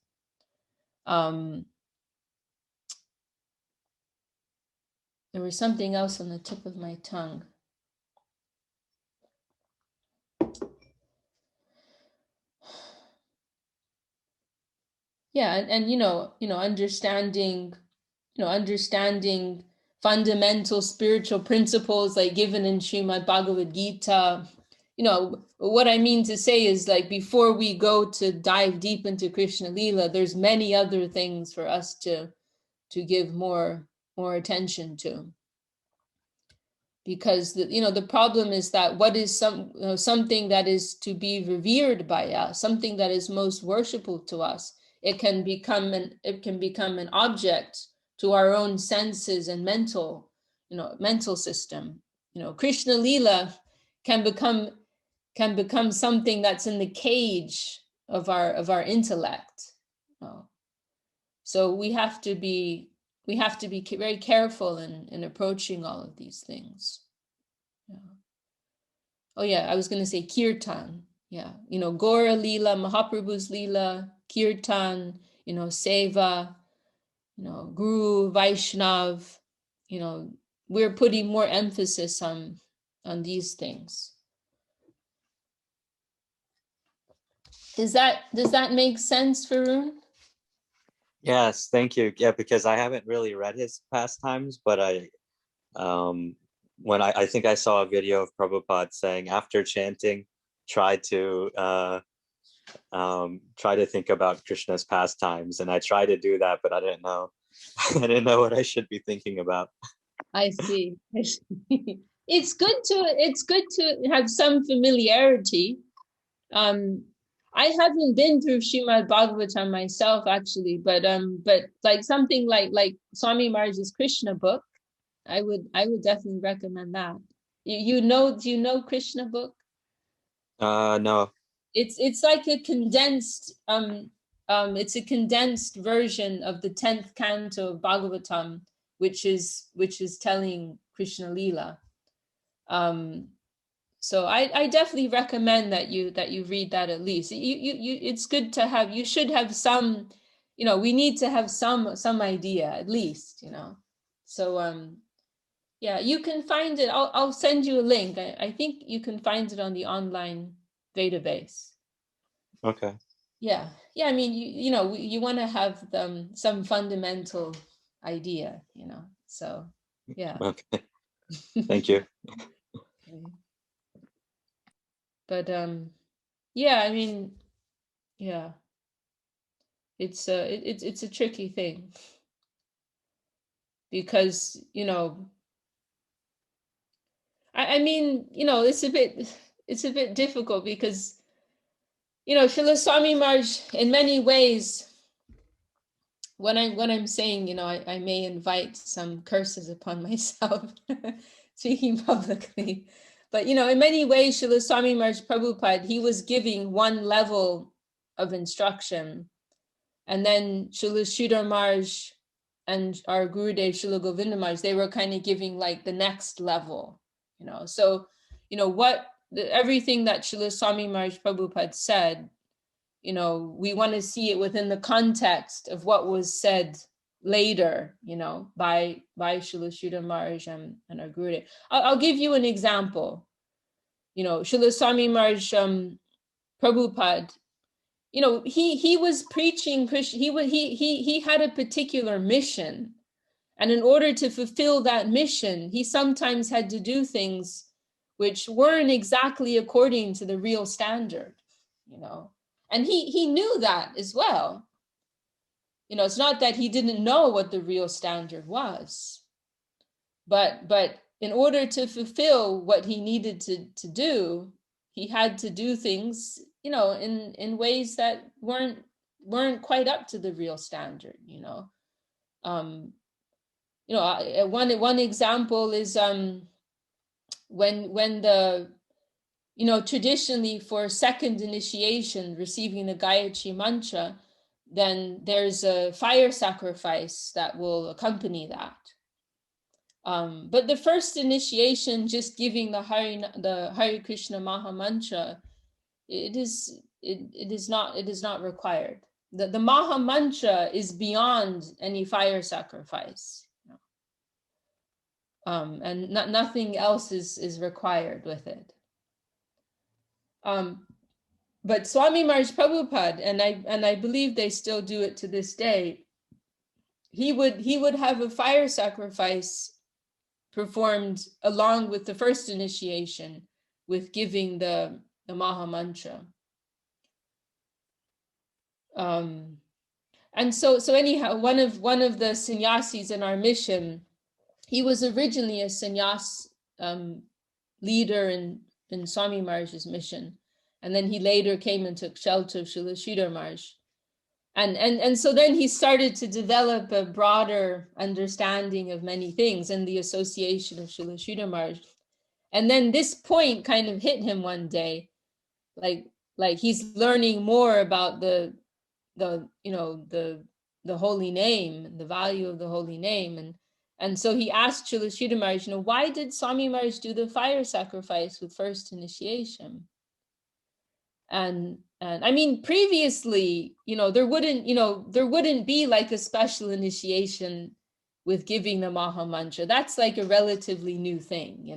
There was something else on the tip of my tongue. Yeah, and understanding fundamental spiritual principles like given in Srimad Bhagavad Gita. What I mean to say is, like, before we go to dive deep into Krishna Leela, there's many other things for us to give more attention to. Because the problem is that what is something that is to be revered by us, something that is most worshipful to us, it can become an object to our own senses and mental system. Krishna Leela can become something that's in the cage of our intellect. So we have to be very careful in approaching all of these things. Yeah. Oh yeah, I was going to say kirtan. Yeah, Gaura Leela, Mahaprabhu's Leela, kirtan, seva, Guru, Vaishnav. We're putting more emphasis on these things. Does that make sense, Varun? Yes, thank you. Yeah, because I haven't really read his pastimes, but when I think I saw a video of Prabhupada saying after chanting, try to think about Krishna's pastimes, and I tried to do that, but I didn't know what I should be thinking about. I see. It's good to have some familiarity. I haven't been through Srimad Bhagavatam myself, actually, but like something like Swami Maharaj's Krishna book, I would definitely recommend that. Do you know Krishna book? No. It's like a condensed it's a condensed version of the 10th canto of Bhagavatam, which is telling Krishna Leela. So I definitely recommend that you read that at least. It's good to have. You should have some. We need to have some idea at least. So yeah, you can find it. I'll send you a link. I think you can find it on the online database. Okay. Yeah. I mean, you want to have some fundamental idea. So yeah. Okay. Thank you. Okay. But yeah, I mean, yeah, it's a tricky thing, because I mean, it's a bit difficult, because Srila Swami Maharaj, in many ways, when I'm saying, I may invite some curses upon myself speaking publicly. But, in many ways, Srila Swami Maharaj Prabhupada, he was giving one level of instruction. And then Srila Sridhar Maharaj our Gurudev Srila Govinda Maharaj, they were kind of giving like the next level, So, everything that Srila Swami Maharaj Prabhupada said, we want to see it within the context of what was said later, by Srila Sridhar Maharaj and our Gurudev. I'll give you an example. Srila Swami Maharaj Prabhupada, he was preaching Krishna. He had a particular mission, and in order to fulfill that mission, he sometimes had to do things which weren't exactly according to the real standard, and he knew that as well. It's not that he didn't know what the real standard was, but in order to fulfill what he needed to do, he had to do things, in ways that weren't quite up to the real standard. One example is when the traditionally for second initiation, receiving the Gayatri mantra, then there's a fire sacrifice that will accompany that. But the first initiation, just giving the Hare Krishna Maha Mantra, it is not required. The Maha Mantra is beyond any fire sacrifice, and nothing else is required with it. But Swami Maharaj Prabhupada, and I believe they still do it to this day, he would have a fire sacrifice performed along with the first initiation, with giving the Maha Mantra. And so anyhow, one of the sannyasis in our mission, he was originally a sannyas leader in Swami Maharaj's mission, and then he later came and took shelter of Srila Sridhar Maharaj. And so then he started to develop a broader understanding of many things and the association of Srila Sridhar Maharaj. And then this point kind of hit him one day, like he's learning more about the holy name, the value of the holy name. And so he asked Srila Sridhar Maharaj, why did Swami Maharaj do the fire sacrifice with first initiation? And I mean, previously, there wouldn't be like a special initiation with giving the Maha Mantra. That's like a relatively new thing,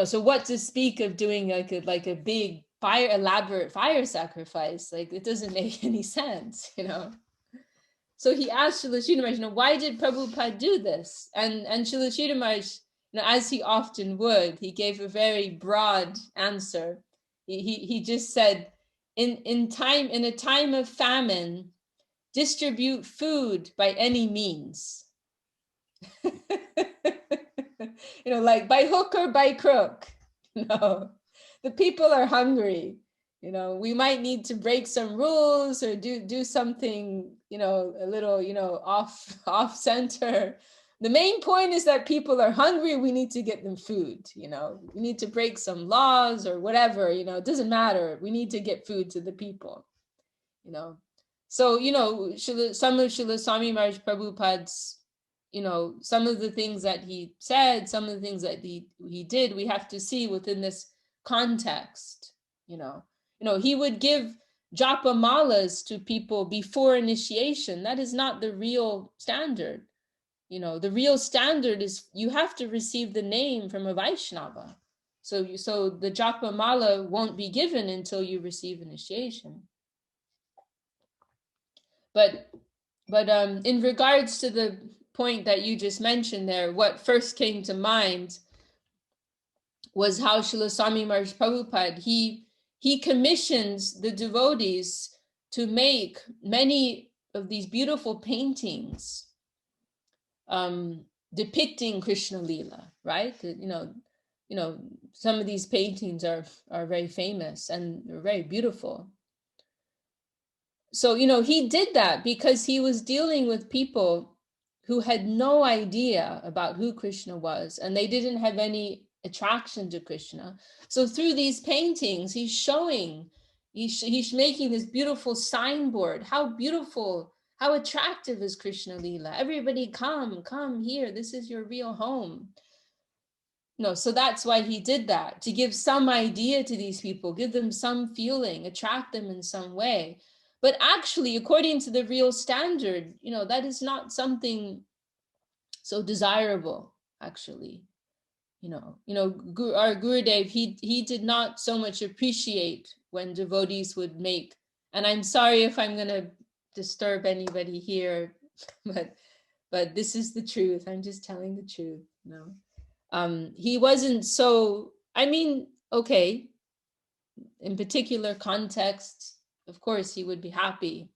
so what to speak of doing like a big elaborate fire sacrifice? Like, it doesn't make any sense, So he asked Srila Sridhar Maharaj, why did Prabhupada do this? And Srila Sridhar Maharaj, as he often would, he gave a very broad answer. He just said, in a time of famine, distribute food by any means. Like by hook or by crook. The people are hungry. We might need to break some rules or do something, a little, off center. The main point is that people are hungry. We need to get them food. We need to break some laws or whatever. It doesn't matter. We need to get food to the people. So some of Srila Swami Maharaj Prabhupada's, some of the things that he said, some of the things that he did, we have to see within this context. He would give japa malas to people before initiation. That is not the real standard. The real standard is you have to receive the name from a Vaishnava. So the japa mala won't be given until you receive initiation. But in regards to the point that you just mentioned there, what first came to mind was how Srila Swami Maharaj Prabhupada, he commissions the devotees to make many of these beautiful paintings depicting Krishna Lila, right? Some of these paintings are very famous and they're very beautiful. So, he did that because he was dealing with people who had no idea about who Krishna was, and they didn't have any attraction to Krishna. So through these paintings, he's making this beautiful signboard, how beautiful, How attractive is Krishna Lila? Everybody come here. This is your real home. No, so that's why he did that, to give some idea to these people, give them some feeling, attract them in some way. But actually, according to the real standard, that is not something so desirable, actually. Our Gurudev, he did not so much appreciate when devotees would make, and I'm sorry if I'm going to disturb anybody here, but this is the truth. I'm just telling the truth. He wasn't so, okay, in particular contexts, of course he would be happy,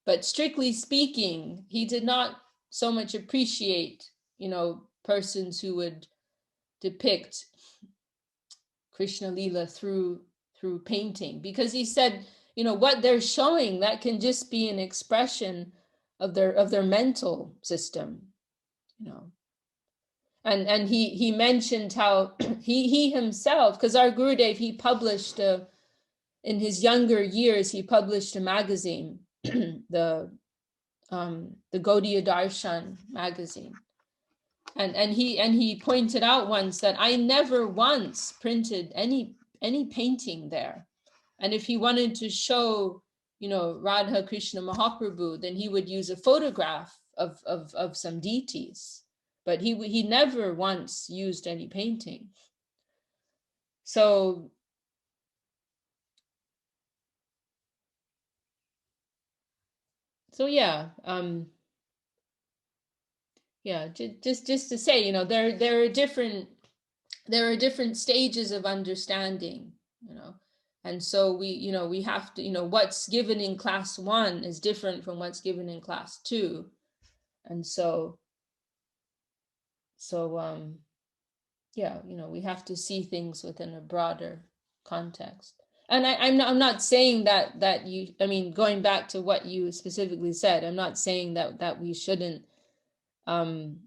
but strictly speaking, he did not so much appreciate, persons who would depict Krishna Lila through painting, because he said, what they're showing, that can just be an expression of their mental system, And he mentioned how he himself, because our Gurudev, he published in his younger years, he published a magazine, the Gaudiya Darshan magazine. And he pointed out once that I never once printed any painting there. And if he wanted to show, Radha Krishna Mahaprabhu, then he would use a photograph of some deities. But he never once used any painting. So yeah, just to say, there are different stages of understanding, and so we have to, what's given in class 1 is different from what's given in class 2, and so yeah, we have to see things within a broader context. And I'm not saying that you, going back to what you specifically said, I'm not saying that we shouldn't think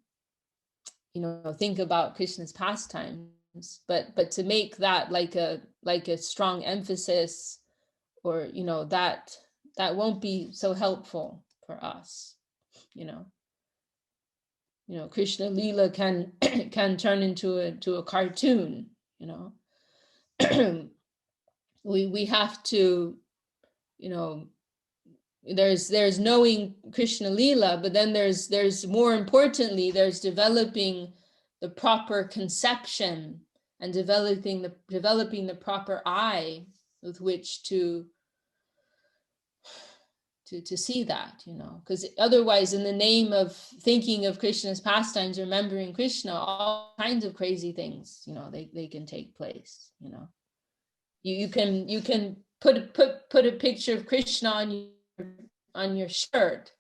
about Krishna's pastimes, but to make that like a strong emphasis, or that won't be so helpful for us. Krishna Lila can turn into a cartoon. We have to, there's knowing Krishna Lila, but then there's more importantly, there's developing the proper conception and developing the proper eye with which to see that, because otherwise, in the name of thinking of Krishna's pastimes, remembering Krishna, all kinds of crazy things, they can take place. You can put a picture of Krishna on your shirt,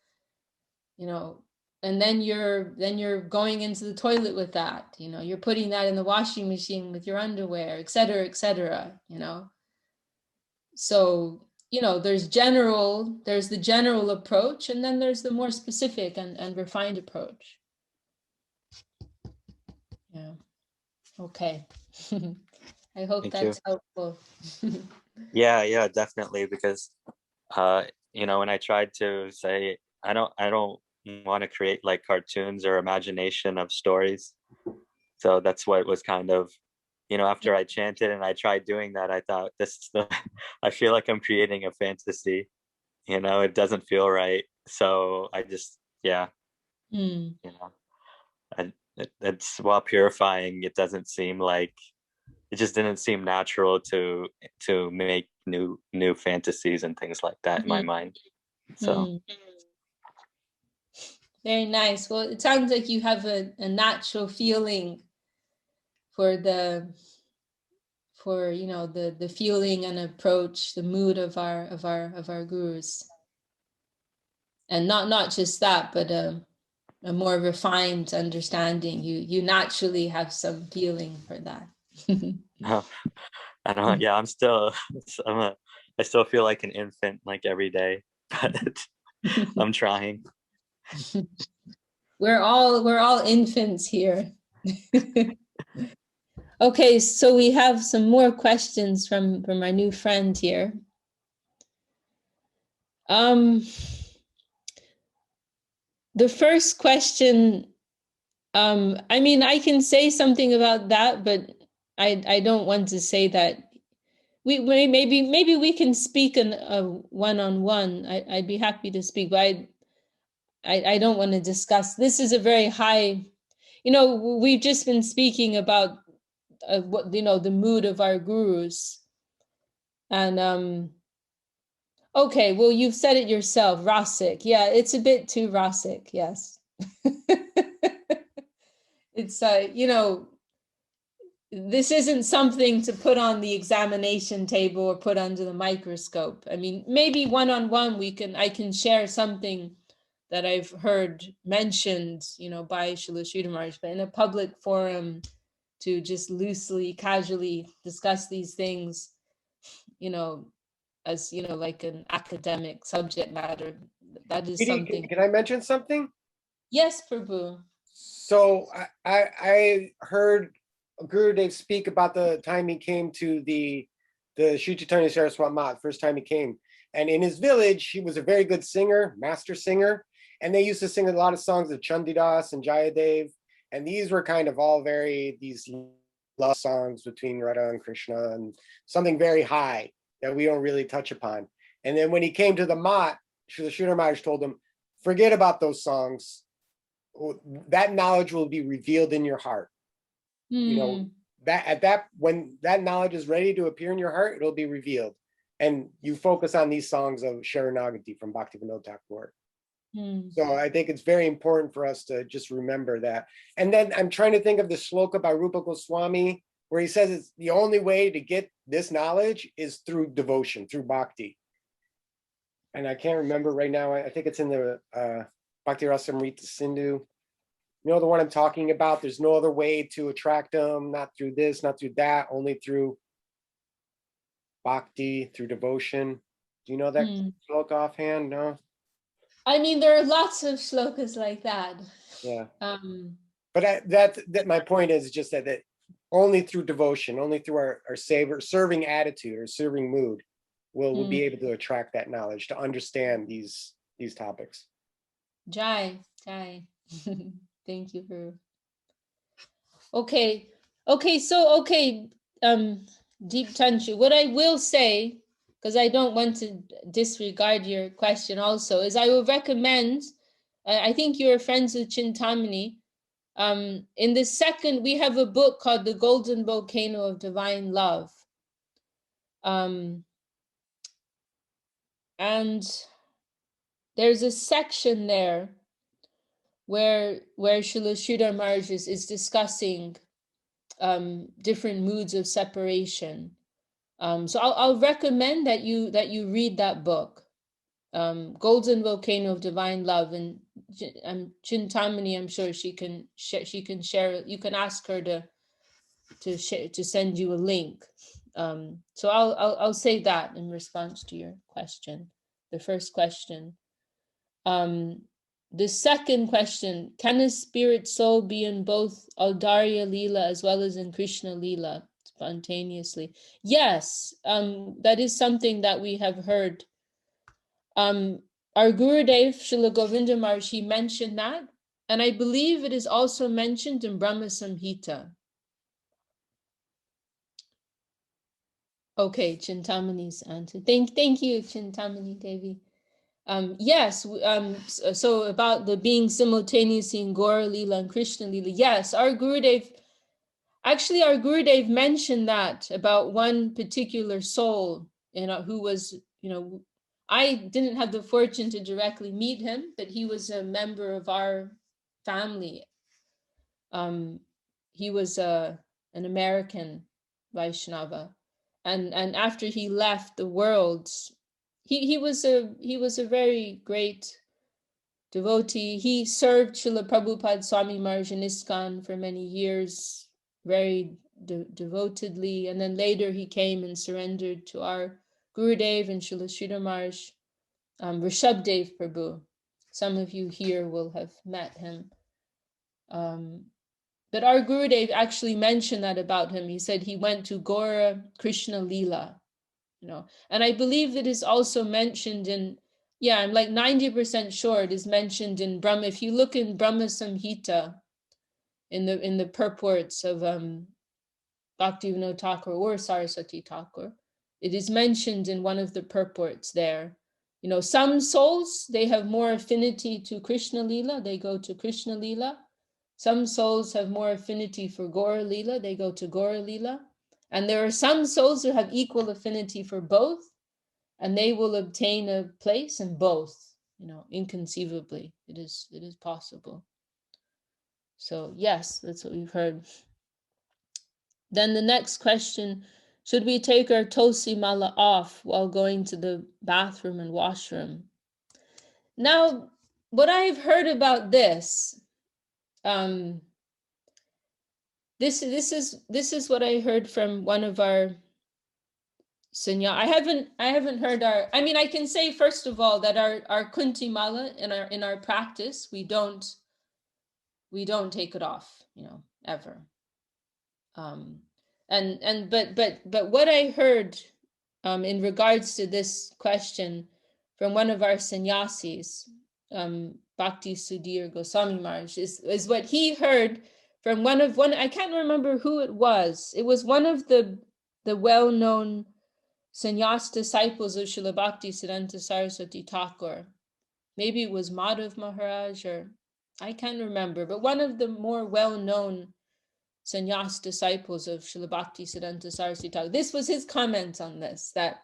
and then you're going into the toilet with that, you're putting that in the washing machine with your underwear, etc., so there's the general approach, and then there's the more specific and refined approach. Yeah. Okay. I hope that's helpful. Yeah, definitely, because when I tried to say I don't want to create like cartoons or imagination of stories, so that's what was kind of, after I chanted and I tried doing that, I thought, I feel like I'm creating a fantasy, it doesn't feel right. So I just, it's, while purifying, it doesn't seem like, it just didn't seem natural to make new fantasies and things like that in my mind. So. Very nice. Well, it sounds like you have a natural feeling for the feeling and approach, the mood of our gurus, and not just that, but a more refined understanding. You naturally have some feeling for that. No, I don't. Yeah, I still feel like an infant, like every day, but I'm trying. We're all infants here. Okay, so we have some more questions from our new friend here. the first question, I mean, I can say something about that, but I don't want to say that. Maybe we can speak in a one-on-one. I'd be happy to speak, but I don't want to discuss. This is a very high, we've just been speaking about what the mood of our gurus, and okay, well, you've said it yourself, rasic. Yeah, it's a bit too rasic. Yes. It's this isn't something to put on the examination table or put under the microscope. I mean, maybe one-on-one I can share something that I've heard mentioned, by Srila Sridhar Maharaj, but in a public forum to just loosely, casually discuss these things, as, like an academic subject matter, that is something. Can I mention something? Yes, Prabhu. So I heard Gurudev speak about the time he came to the Sri Chaitanya Saraswati Math, first time he came. And in his village, he was a very good singer, master singer. And they used to sing a lot of songs of Chandidas and Jayadev. And these were kind of all these love songs between Radha and Krishna, and something very high that we don't really touch upon. And then when he came to the Mat, Srila Sridhar Maharaj told him, forget about those songs. That knowledge will be revealed in your heart. When that knowledge is ready to appear in your heart, it'll be revealed. And you focus on these songs of Sharanagati from Bhaktivinoda Thakur. So I think it's very important for us to just remember that. And then I'm trying to think of the shloka by Rupa Goswami, where he says it's the only way to get this knowledge is through devotion, through bhakti. And I can't remember right now. I think it's in the Bhakti Rasamrita Sindhu. You know the one I'm talking about? There's no other way to attract them, not through this, not through that, only through bhakti, through devotion. Do you know that shloka offhand? No? I mean, there are lots of shlokas like that. Yeah. But that my point is just that only through devotion, only through our serving attitude or serving mood, we'll be able to attract that knowledge, to understand these topics. Jai. Thank you for. Okay, Deep Tantra. What I will say, because I don't want to disregard your question also, is I will recommend, I think you're friends with Chintamani. In the second, we have a book called The Golden Volcano of Divine Love. And there's a section there where Srila Sridhar Maharaj is discussing different moods of separation. So I'll recommend that you read that book, Golden Volcano of Divine Love. And Chintamani, I'm sure she can share. You can ask her to send you a link. So I'll say that in response to your question, the first question. The second question, can a spirit soul be in both Aldaria Leela as well as in Krishna Leela spontaneously? Yes, that is something that we have heard. Our Gurudev, Srila Govinda Maharaj, he mentioned that, and I believe it is also mentioned in Brahma Samhita. Okay, Chintamani's answer. Thank you, Chintamani Devi. Yes, so about the being simultaneously in Gaura Leela and Krishna Leela. Yes, our Gurudev mentioned that about one particular soul, who was, I didn't have the fortune to directly meet him, but he was a member of our family. He was an American Vaishnava, and after he left the world, he was a very great devotee. He served Srila Prabhupada Swami Maharaj in ISKCON for many years, very devotedly, and then later he came and surrendered to our Gurudev and Srila Sridhar Maharaj. Rishabdev Prabhu, some of you here will have met him. But our Gurudev actually mentioned that about him. He said he went to Gaura Krishna Leela, and I believe it is also mentioned in Yeah, I'm like 90% sure it is mentioned in Brahma. If you look in Brahma Samhita, in the purports of Bhaktivinoda Thakur or Saraswati Thakur, it is mentioned in one of the purports there. You know, some souls, they have more affinity to Krishna Leela, they go to Krishna Leela. Some souls have more affinity for Gaura Leela, they go to Gaura Leela. And there are some souls who have equal affinity for both, and they will obtain a place in both, you know, inconceivably. It is possible. So yes, that's what we've heard. Then the next question, should we take our Tosi mala off while going to the bathroom and washroom? Now, what I've heard about this, this is what I heard from one of our Sanya. I haven't heard our, I mean, I can say first of all that our Kunti mala in our practice, we don't take it off, you know, ever. But what I heard in regards to this question from one of our sannyasis, Bhakti Sudhir Goswami Maharaj, is what he heard from one, I can't remember who it was. It was one of the well-known sannyas disciples of Srila Bhakti Siddhanta Saraswati Thakur. Maybe it was Madhav Maharaj, or I can't remember, but one of the more well-known sannyas disciples of Srila Bhakti Siddhanta Saraswati Thakur. This was his comment on this, that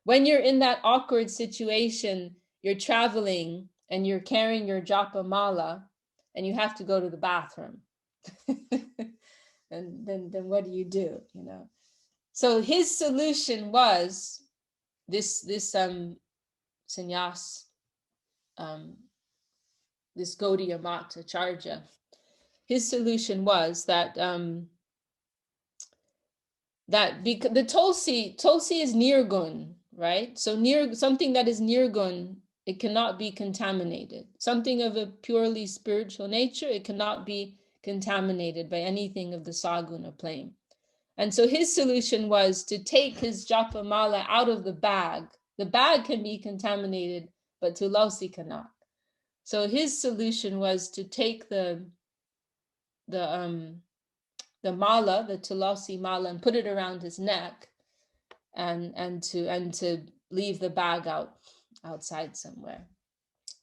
when you're in that awkward situation, you're traveling and you're carrying your japa mala and you have to go to the bathroom. And then what do? You know? So his solution was this sannyas, this Gaudiya Mata Charja. His solution was that because the Tosi is nirgun, right? So something that is nirgun, it cannot be contaminated. Something of a purely spiritual nature, it cannot be contaminated by anything of the saguna plane. And so his solution was to take his japa mala out of the bag. The bag can be contaminated, but Tulasi cannot. So his solution was to take the mala, the Tulasi mala, and put it around his neck, and to leave the bag outside somewhere.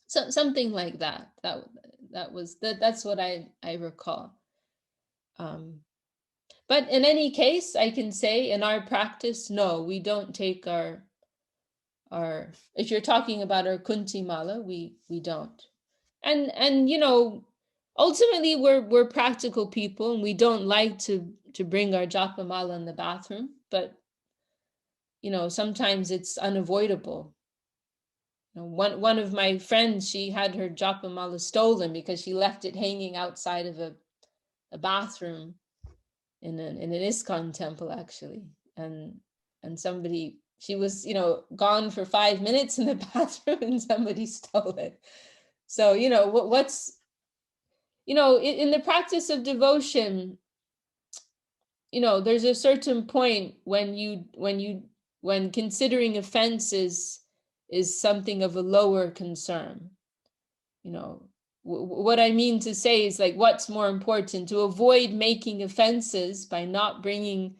So something like that. That's what I recall. But in any case, I can say in our practice, no, we don't take our if you're talking about our Kunti mala, we don't. And you know, ultimately we're practical people and we don't like to bring our japa mala in the bathroom, but you know, sometimes it's unavoidable. You know, one of my friends, she had her japa mala stolen because she left it hanging outside of a bathroom in an ISKCON temple, actually. And somebody, she was, you know, gone for 5 minutes in the bathroom and somebody stole it. So, you know, what's, you know, in the practice of devotion, you know, there's a certain point when considering offenses is something of a lower concern. You know, what I mean to say is, like, what's more important, to avoid making offenses by not bringing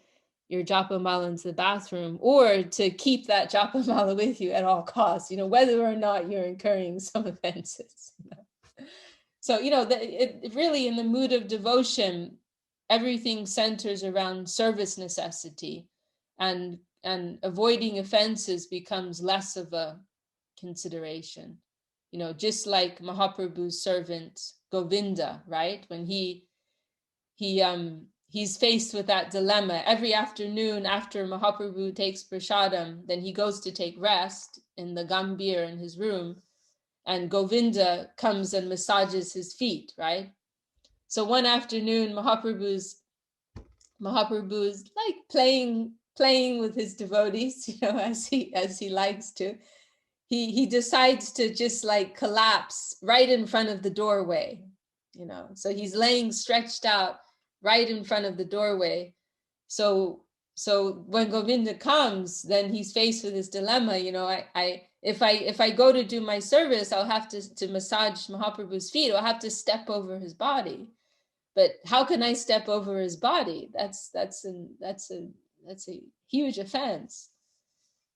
your japa mala into the bathroom, or to keep that japa mala with you at all costs, you know, whether or not you're incurring some offenses. You know? So, you know, it really, in the mood of devotion, everything centers around service necessity, and avoiding offenses becomes less of a consideration. You know, just like Mahaprabhu's servant Govinda, right? When he's faced with that dilemma every afternoon after Mahaprabhu takes prasadam, then he goes to take rest in the Gambhir in his room, and Govinda comes and massages his feet, right? So one afternoon, Mahaprabhu's like playing with his devotees, you know, as he likes to. He decides to just like collapse right in front of the doorway, you know. So he's laying stretched out right in front of the doorway. So when Govinda comes, then he's faced with his dilemma, you know, if I go to do my service, I'll have to massage Mahaprabhu's feet. I'll have to step over his body. But how can I step over his body? That's a huge offense.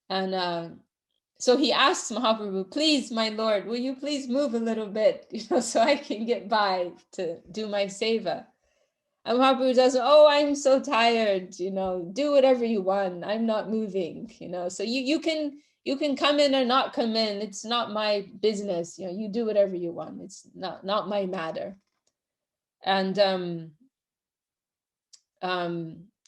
And so he asks Mahaprabhu, please, my Lord, will you please move a little bit, so I can get by to do my seva. And Mahaprabhu says, oh, I'm so tired, do whatever you want. I'm not moving, so you can come in or not come in. It's not my business. You do whatever you want. It's not my matter. And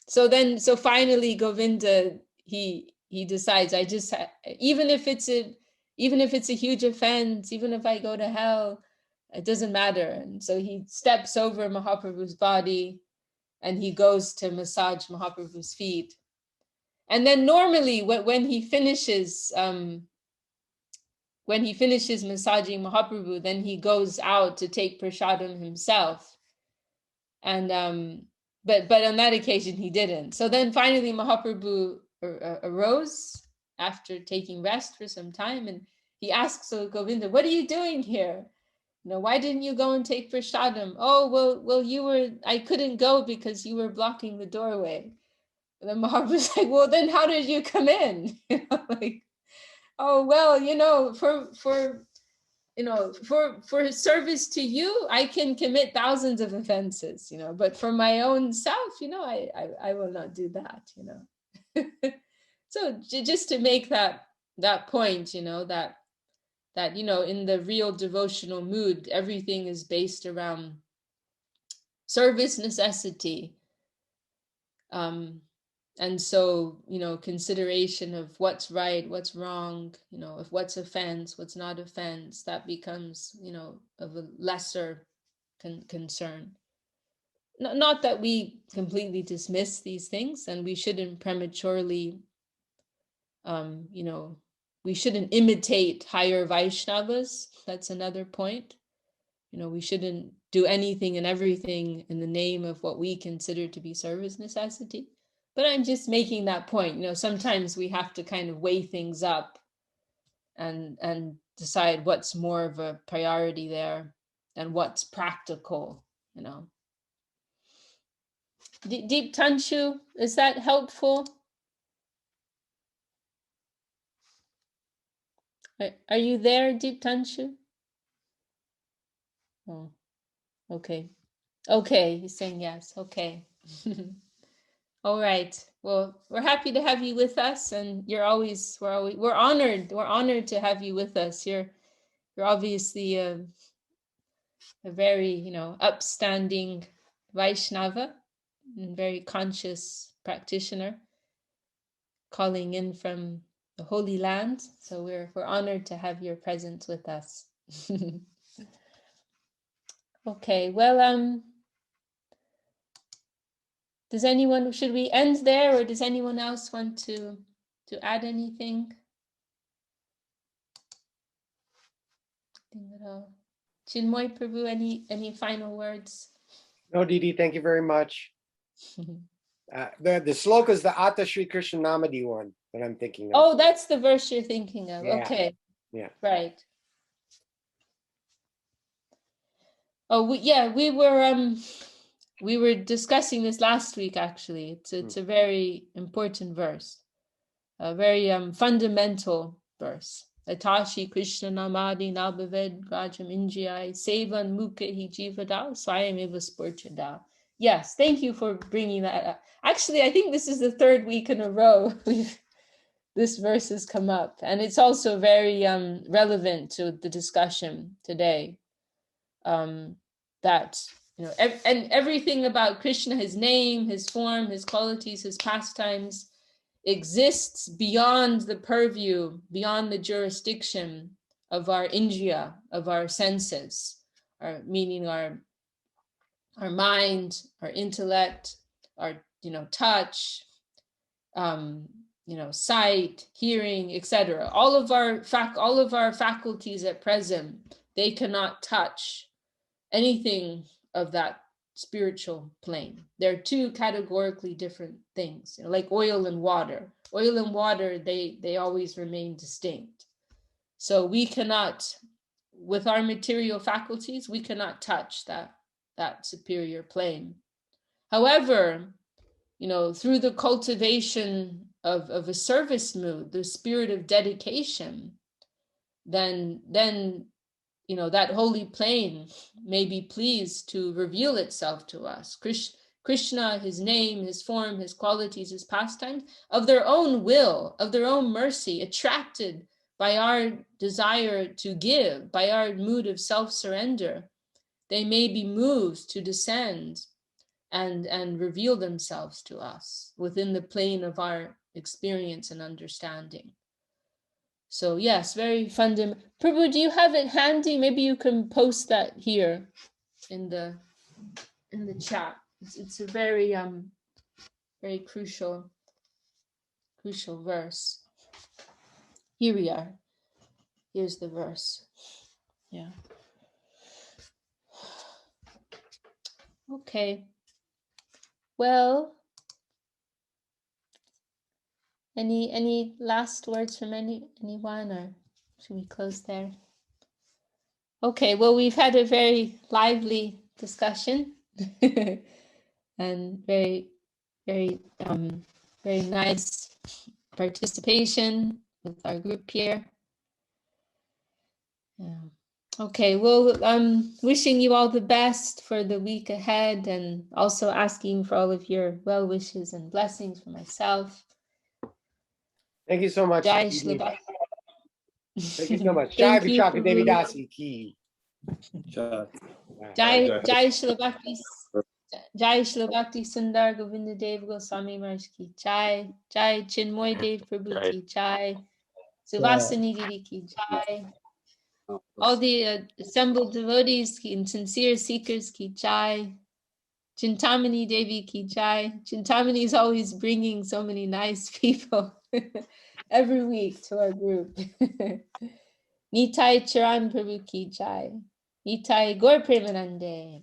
so finally Govinda, he decides, even if it's a huge offense, even if I go to hell, it doesn't matter. And so he steps over Mahaprabhu's body and he goes to massage Mahaprabhu's feet. And then normally when he finishes massaging Mahaprabhu, then he goes out to take prasadam himself. And but on that occasion he didn't. So then finally Mahaprabhu arose after taking rest for some time, and he asks Govinda, what are you doing here? Why didn't you go and take prasadam? Oh, well, I couldn't go because you were blocking the doorway. And then Mahaprabhu's like, well, then how did you come in? Like, oh, well, for service to you, I can commit thousands of offenses, but for my own self, I will not do that, So just to make that point, that in the real devotional mood, everything is based around service necessity. And so, consideration of what's right, what's wrong, if what's offense, what's not offense, that becomes, of a lesser concern. Not that we completely dismiss these things, and we shouldn't prematurely, we shouldn't imitate higher Vaishnavas. That's another point. We shouldn't do anything and everything in the name of what we consider to be service necessity. But I'm just making that point. Sometimes we have to kind of weigh things up and decide what's more of a priority there and what's practical, Deep Tanshu, is that helpful? Are you there, Deep Tanshu? Oh, okay. Okay, he's saying yes. Okay. All right. Well, we're happy to have you with us, and we're honored. We're honored to have you with us. You're obviously a very, upstanding Vaishnava and very conscious practitioner calling in from the Holy Land. So we're honored to have your presence with us. Okay. Well, should we end there, or does anyone else want to add anything? Chinmoy Prabhu, any final words? No, Didi, thank you very much. The sloka is the Ata Shri Krishna Namadi one that I'm thinking of. Oh, that's the verse you're thinking of. Yeah. Okay. Yeah. Right. Oh, we were discussing this last week, actually. It's a very important verse, a very fundamental verse. Atashi Krishna Namadi Nabhaved Rajam Injiyai Sevan Mukha Hi Jivada Swayam Eva Sporchada. Yes, thank you for bringing that up. Actually, I think this is the third week in a row this verse has come up, and it's also very relevant to the discussion today. That and everything about Krishna, his name, his form, his qualities, his pastimes, exists beyond the purview, beyond the jurisdiction of our indriya, of our senses, meaning our mind, our intellect, our touch, sight, hearing, etc. All of our faculties at present, they cannot touch anything of that spiritual plane. They're two categorically different things, like oil and water. Oil and water, they always remain distinct. So we cannot, with our material faculties, we cannot touch that superior plane. However, through the cultivation of a service mood, the spirit of dedication, then that holy plane may be pleased to reveal itself to us. Krishna, his name, his form, his qualities, his pastimes, of their own will, of their own mercy, attracted by our desire to give, by our mood of self-surrender, they may be moved to descend and reveal themselves to us within the plane of our experience and understanding. So yes, very fundamental. Prabhu, do you have it handy? Maybe you can post that here in the chat. It's a very very crucial verse. Here we are. Here's the verse. Yeah. Okay. Well, any last words from anyone, or should we close there? Okay, well, we've had a very lively discussion and very, very, very nice participation with our group here. Yeah. Okay, well, I'm wishing you all the best for the week ahead, and also asking for all of your well wishes and blessings for myself. Thank you so much. Jai Thank Shri Bhakti. you so much. Jai Thank you, Vishakha Devi Prabhu. Dasi ki. Jai Shri Bhakti. Jai Shri Bhakti Sundar Govinda Dev Goswami Maharaj ki Jai. Jai Chinmoy Dev Prabhu ki Jai. Suvasani Didi ki Jai. All the assembled devotees and sincere seekers ki Jai. Chintamani Devi ki Jai. Chintamani is always bringing so many nice people every week to our group. Nitai Charan Prabhu ki Jai. Nitai Gaur Premanande.